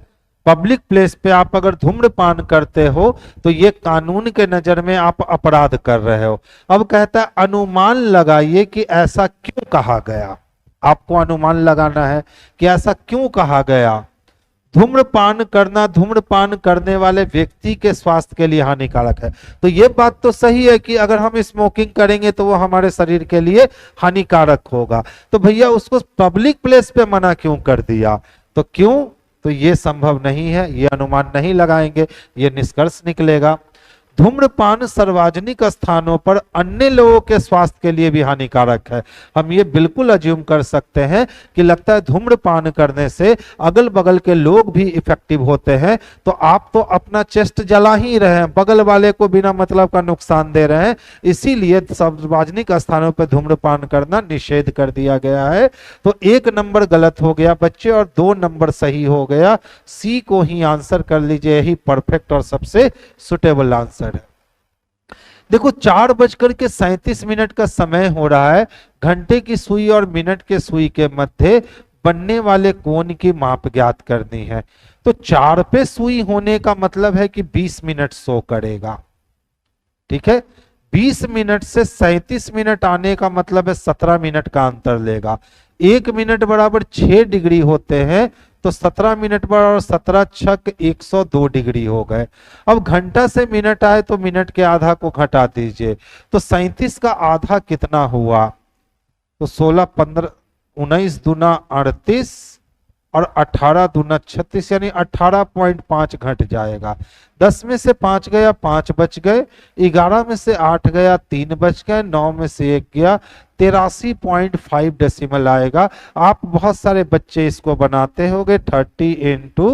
Speaker 1: पब्लिक प्लेस पे आप अगर धूम्रपान करते हो तो ये कानून के नजर में आप अपराध कर रहे हो। अब कहता है अनुमान लगाइए कि ऐसा क्यों कहा गया, आपको अनुमान लगाना है कि ऐसा क्यों कहा गया। धूम्रपान करना धूम्रपान करने वाले व्यक्ति के स्वास्थ्य के लिए हानिकारक है, तो ये बात तो सही है कि अगर हम स्मोकिंग करेंगे तो वो हमारे शरीर के लिए हानिकारक होगा, तो भैया उसको पब्लिक प्लेस पे मना क्यों कर दिया, तो क्यों, तो ये संभव नहीं है, ये अनुमान नहीं लगाएंगे, ये निष्कर्ष निकलेगा। धूम्रपान सार्वजनिक स्थानों पर अन्य लोगों के स्वास्थ्य के लिए भी हानिकारक है। हम ये बिल्कुल अज्यूम कर सकते हैं कि लगता है धूम्रपान करने से अगल बगल के लोग भी इफेक्टिव होते हैं, तो आप तो अपना चेस्ट जला ही रहे हैं, बगल वाले को बिना मतलब का नुकसान दे रहे हैं, इसीलिए सार्वजनिक स्थानों पर धूम्रपान करना निषेध कर दिया गया है। तो 1 नंबर गलत हो गया बच्चे और 2 नंबर सही हो गया। सी को ही आंसर कर लीजिए, यही परफेक्ट और सबसे सुटेबल आंसर। देखो 4:37 का समय हो रहा है, घंटे की सुई और मिनट के सुई के मध्य बनने वाले कोण की माप ज्ञात करनी है। तो 4 पे सुई होने का मतलब है कि 20 मिनट शो करेगा, ठीक है। 20 मिनट से 37 मिनट आने का मतलब है 17 मिनट का अंतर लेगा। 1 मिनट बराबर 6 डिग्री होते हैं, तो 17 मिनट बराबर 17 छक 102 डिग्री हो गए। अब घंटा से मिनट आए तो मिनट के आधा को घटा दीजिए, तो 37 का आधा कितना हुआ, तो 16 15 19 दूना 38 और 18 दूना 36, यानी 18.5 घट जाएगा। 10 में से 5 गया 5 बच गए, 11 में से 8 गया 3 बच गए, 9 में से 1 गया, 83.5 डेसिमल आएगा। आप बहुत सारे बच्चे इसको बनाते होंगे 30 इंटू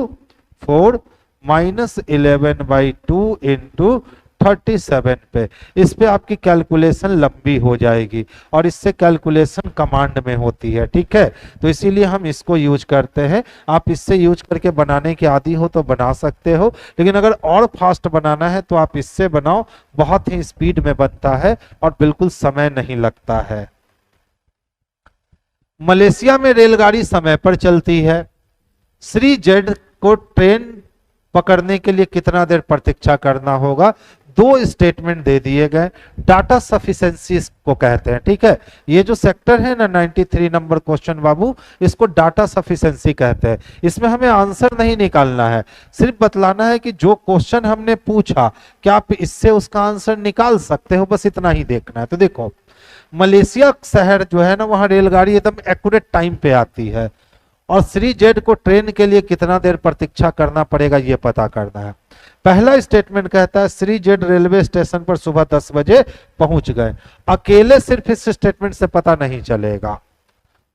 Speaker 1: 4 माइनस 11/2 इंटू 37 पे, इस पे आपकी कैलकुलेशन लंबी हो जाएगी और इससे कैलकुलेशन कमांड में होती है, ठीक है। तो इसीलिए हम इसको यूज करते हैं। आप इससे यूज करके बनाने के आदी हो तो बना सकते हो, लेकिन अगर और फास्ट बनाना है तो आप इससे बनाओ, बहुत ही स्पीड में बनता है और बिल्कुल समय नहीं लगता है। मलेशिया में रेलगाड़ी समय पर चलती है। श्री जेड को ट्रेन पकड़ने के लिए कितना देर प्रतीक्षा करना होगा। 2 स्टेटमेंट दे दिए गए। डाटा सफिशिएंसी को कहते हैं, ठीक है। ये जो सेक्टर है ना 93 नंबर क्वेश्चन बाबू, इसको डाटा सफिशिएंसी कहते हैं। इसमें हमें आंसर नहीं निकालना है, सिर्फ बतलाना है कि जो क्वेश्चन हमने पूछा क्या आप इससे उसका आंसर निकाल सकते हो, बस इतना ही देखना है। तो देखो मलेशिया शहर जो है ना, वहां रेलगाड़ी एकदम एक्यूरेट टाइम पे आती है और श्री जेड को ट्रेन के लिए कितना देर प्रतीक्षा करना पड़ेगा ये पता करना है। पहला स्टेटमेंट कहता है श्री जेड रेलवे स्टेशन पर सुबह 10 बजे पहुंच गए। अकेले सिर्फ इस स्टेटमेंट से पता नहीं चलेगा।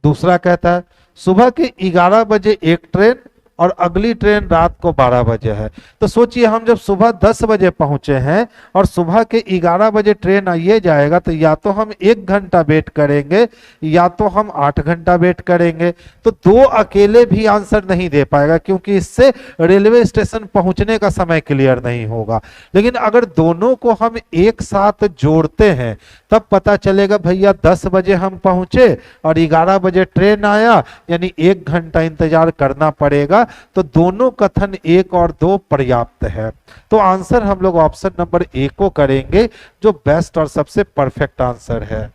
Speaker 1: दूसरा कहता है सुबह के 11 बजे एक ट्रेन और अगली ट्रेन रात को 12 बजे है। तो सोचिए हम जब सुबह 10 बजे पहुंचे हैं और सुबह के 11 बजे ट्रेन आइए जाएगा, तो या तो हम 1 घंटा वेट करेंगे या तो हम 8 घंटा वेट करेंगे। तो 2 अकेले भी आंसर नहीं दे पाएगा, क्योंकि इससे रेलवे स्टेशन पहुंचने का समय क्लियर नहीं होगा। लेकिन अगर दोनों को हम एक साथ जोड़ते हैं तब पता चलेगा भैया 10 बजे हम पहुंचे और 11 बजे ट्रेन आया, यानी 1 घंटा इंतजार करना पड़ेगा। तो दोनों कथन 1 और 2 पर्याप्त है। तो आंसर हम लोग ऑप्शन नंबर ए को करेंगे, जो बेस्ट और सबसे परफेक्ट आंसर है।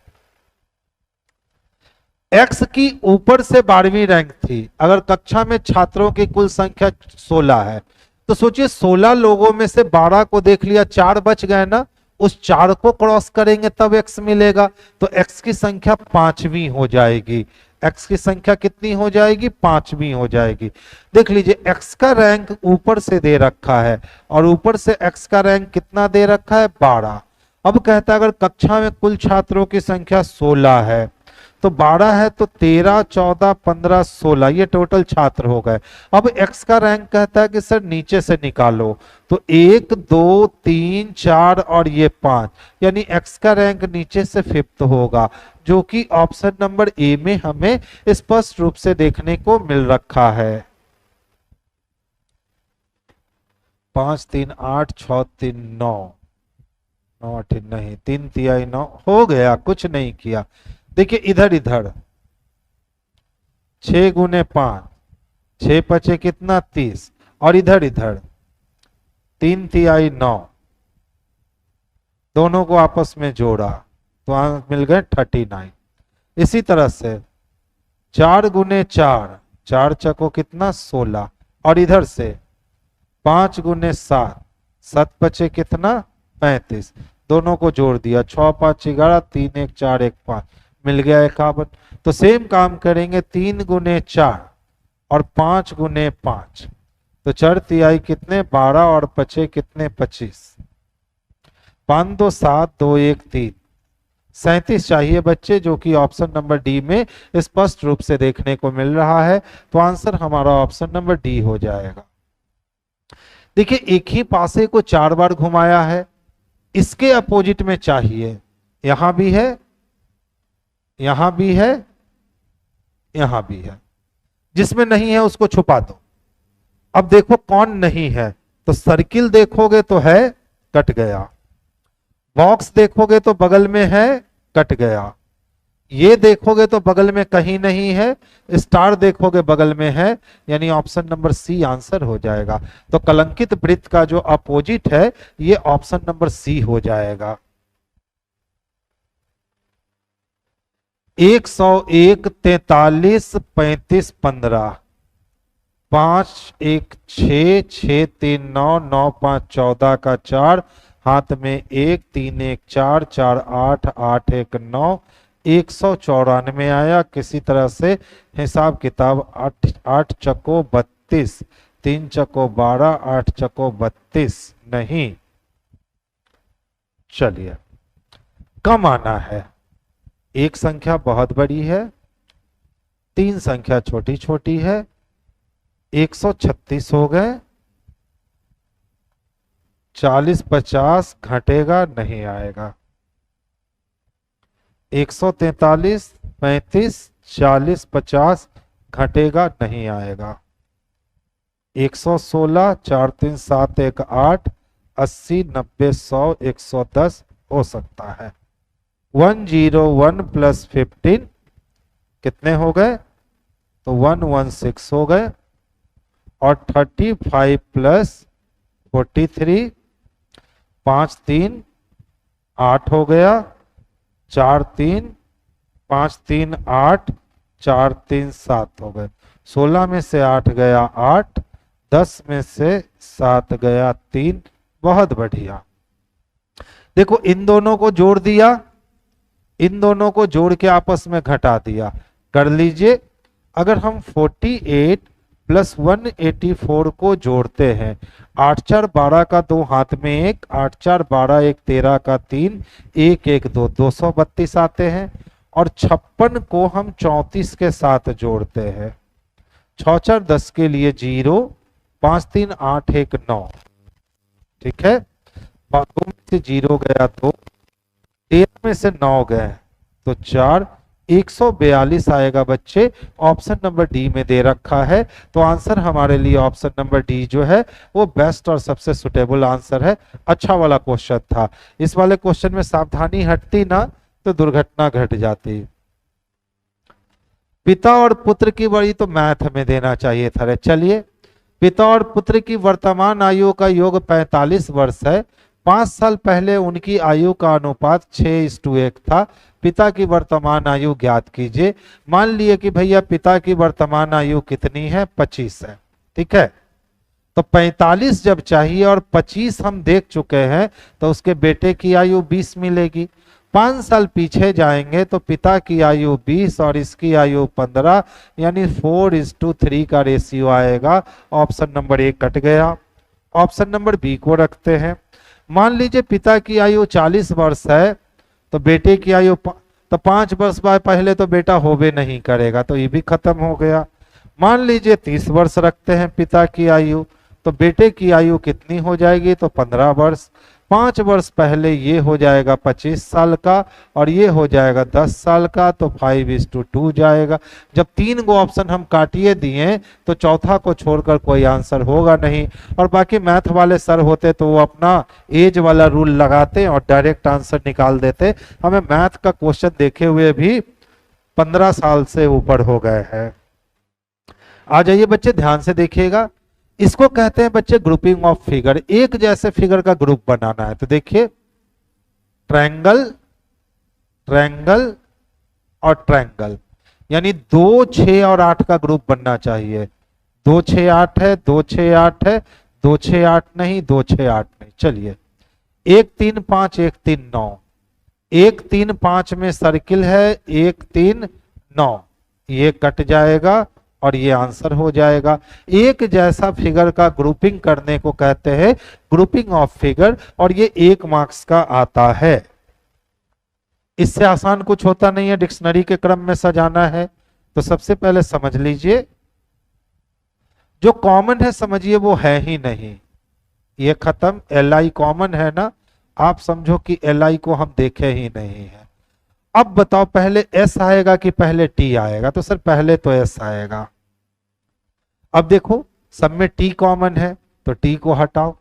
Speaker 1: एक्स की ऊपर से 12वीं रैंक थी। अगर कक्षा में छात्रों की कुल संख्या 16 है, तो सोचिए 16 लोगों में से 12 को देख लिया, 4 बच गए ना, उस 4 को क्रॉस करेंगे तब एक्स मिलेगा। तो एक्स की संख्या 5वीं हो जाएगी। एक्स की संख्या कितनी हो जाएगी? 5वीं हो जाएगी। देख लीजिए एक्स का रैंक ऊपर से दे रखा है और ऊपर से एक्स का रैंक कितना दे रखा है? 12। अब कहता है अगर कक्षा में कुल छात्रों की संख्या 16 है, तो 12 है तो 13, 14, 15, 16 ये टोटल छात्र हो गए। अब x का रैंक कहता है कि सर नीचे से निकालो, तो 1, 2, 3, 4 और ये 5, यानी x का रैंक नीचे से 5th होगा, जो कि ऑप्शन नंबर ए में हमें स्पष्ट रूप से देखने को मिल रखा है। 5, 3, 8, 6, 3, 9, 9 8 नहीं, 3 तिहाई 9 हो गया, कुछ नहीं किया। देखिए इधर इधर 6 गुने 5, 6 पचे कितना 30, और इधर इधर 3 तिहाई 9, दोनों को आपस में जोड़ा तो मिल गए 39। इसी तरह से 4 गुने 4, 4 चको कितना 16, और इधर से 5 गुने 7, 7 पचे कितना 35, दोनों को जोड़ दिया 6 5 11, 3 1 4 1 5, मिल गया 51। तो सेम काम करेंगे 3 गुने 4 और 5 गुने 5, तो 4 तिहाई कितने 12 और पचे कितने 25, 5 2 7 2 1 3, 37 चाहिए बच्चे, जो कि ऑप्शन नंबर डी में स्पष्ट रूप से देखने को मिल रहा है। तो आंसर हमारा ऑप्शन नंबर डी हो जाएगा। देखिए एक ही पासे को 4 बार घुमाया है, इसके अपोजिट में चाहिए, यहां भी है, यहां भी है, यहां भी है, जिसमें नहीं है उसको छुपा दो। अब देखो कौन नहीं है, तो सर्किल देखोगे तो है, कट गया। बॉक्स देखोगे तो बगल में है, कट गया। ये देखोगे तो बगल में कहीं नहीं है, स्टार देखोगे बगल में है, यानी ऑप्शन नंबर सी आंसर हो जाएगा। तो कलंकित वृत्त का जो अपोजिट है ये ऑप्शन नंबर सी हो जाएगा। 101 43 35 15, 5 1 6 6 3 9 9 5 14 का 4, हाथ में 1 3 1 4 4 8 8 1 9, 194 आया। किसी तरह से हिसाब किताब 8 चको 32, 3 चको 12, 8 चको 32 नहीं, चलिए कम आना है। एक संख्या बहुत बड़ी है, 3 संख्या छोटी छोटी है, 136 हो गए, 40 50 घटेगा नहीं आएगा, 143 35 40 50 घटेगा नहीं आएगा, 116 4 3 7 1 8 80 90 100 110 हो सकता है। 101 प्लस 15 कितने हो गए, तो 116 हो गए, और 35 प्लस 43, 5 3 8 हो गया, 4 3 5 3 8, 4 3 7 हो गए। 16 में से 8 गया 8, 10 में से 7 गया 3, बहुत बढ़िया। देखो इन दोनों को जोड़ दिया, इन दोनों को जोड़ के आपस में घटा दिया, कर लीजिए। अगर हम 48 प्लस 184 को जोड़ते हैं, 8 4 12 का 2 हाथ में 1, 8 4 12 1 13 का 3, 1 1 2 232 आते हैं। और 56 को हम 34 के साथ जोड़ते हैं, 6 4 10 के लिए 0, 5 3 8 1 9, ठीक है। 2 में से 0 गया 2, 13 में से 9 गए तो 4, 142 आएगा बच्चे, ऑप्शन नंबर डी में दे रखा है। तो आंसर हमारे लिए ऑप्शन नंबर डी जो है वो बेस्ट और सबसे सुटेबल आंसर है। अच्छा वाला क्वेश्चन था, इस वाले क्वेश्चन में सावधानी हटती ना तो दुर्घटना घट जाती। पिता और पुत्र की बड़ी तो मैथ में देना चाहिए था। चलिए, पिता और पुत्र की वर्तमान आयु का योग 45 वर्ष है। 5 साल पहले उनकी आयु का अनुपात 6:1 था। पिता की वर्तमान आयु ज्ञात कीजिए। मान लिए कि भैया पिता की वर्तमान आयु कितनी है, 25 है, ठीक है। तो 45 जब चाहिए और 25 हम देख चुके हैं, तो उसके बेटे की आयु 20 मिलेगी। 5 साल पीछे जाएंगे तो पिता की आयु 20 और इसकी आयु 15, यानी 4:3 का रेशियो आएगा। ऑप्शन नंबर 1 कट गया। ऑप्शन नंबर बी को रखते हैं। मान लीजिए पिता की आयु 40 वर्ष है तो बेटे की आयु तो 5 वर्ष बाद पहले तो बेटा होबे नहीं करेगा, तो ये भी खत्म हो गया। मान लीजिए 30 वर्ष रखते हैं पिता की आयु, तो बेटे की आयु कितनी हो जाएगी, तो 15 वर्ष। 5 वर्ष पहले ये हो जाएगा 25 साल का और ये हो जाएगा 10 साल का, तो 5:2 जाएगा। जब 3 गो ऑप्शन हम काटिए दिए तो चौथा को छोड़कर कोई आंसर होगा नहीं। और बाकी मैथ वाले सर होते तो वो अपना एज वाला रूल लगाते और डायरेक्ट आंसर निकाल देते। हमें मैथ का क्वेश्चन देखे हुए भी 15 साल से ऊपर हो गए हैं। आ जाइए बच्चे, ध्यान से देखिएगा। इसको कहते हैं बच्चे ग्रुपिंग ऑफ फिगर। एक जैसे फिगर का ग्रुप बनाना है तो देखिए ट्रायंगल, ट्रायंगल और ट्रायंगल, यानी 2, 6 और 8 का ग्रुप बनना चाहिए। 2, 6, 8 है, 2, 6, 8 है, 2, 6, 8 नहीं, 2, 6, 8 नहीं। चलिए 1, 3, 5, 1, 3, 9। 1, 3, 5 में सर्किल है, 1, 3, 9, ये कट जाएगा और ये आंसर हो जाएगा। एक जैसा फिगर का ग्रुपिंग करने को कहते हैं ग्रुपिंग ऑफ फिगर, और ये 1 मार्क्स का आता है। इससे आसान कुछ होता नहीं है, डिक्शनरी के क्रम में सजाना है। तो सबसे पहले समझ लीजिए, जो कॉमन है समझिए वो है ही नहीं, ये खत्म। LI कॉमन है ना, आप समझो कि LI को हम देखे ही नहीं है। अब बताओ पहले S आएगा कि पहले T आएगा, तो सर पहले तो S आएगा। अब देखो सब में T कॉमन है तो T को हटाओ।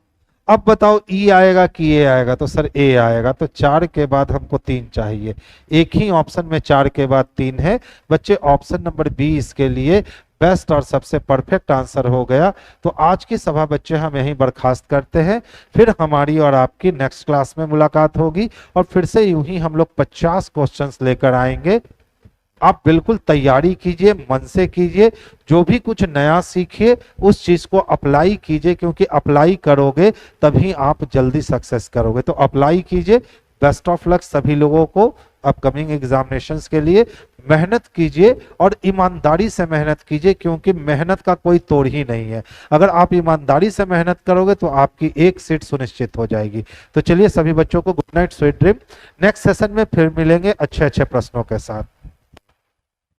Speaker 1: अब बताओ E आएगा कि A आएगा, तो सर A आएगा। तो 4 के बाद हमको 3 चाहिए, एक ही ऑप्शन में 4 के बाद 3 है। बच्चे ऑप्शन नंबर बी इसके लिए बेस्ट और सबसे परफेक्ट आंसर हो गया। तो आज की सभा बच्चे हम यहीं बर्खास्त करते हैं, फिर हमारी और आपकी नेक्स्ट क्लास में मुलाकात होगी और फिर से यूं ही हम लोग 50 क्वेश्चंस लेकर आएंगे। आप बिल्कुल तैयारी कीजिए, मन से कीजिए, जो भी कुछ नया सीखिए उस चीज को अप्लाई कीजिए, क्योंकि अप्लाई करोगे तभी आप जल्दी सक्सेस करोगे। तो अप्लाई कीजिए। बेस्ट ऑफ लक सभी लोगों को अपकमिंग एग्जामिनेशंस के लिए। मेहनत कीजिए और ईमानदारी से मेहनत कीजिए, क्योंकि मेहनत का कोई तोड़ ही नहीं है। अगर आप ईमानदारी से मेहनत करोगे तो आपकी एक सीट सुनिश्चित हो जाएगी। तो चलिए सभी बच्चों को good night, sweet dream. Next session में फिर मिलेंगे अच्छे अच्छे प्रश्नों के साथ।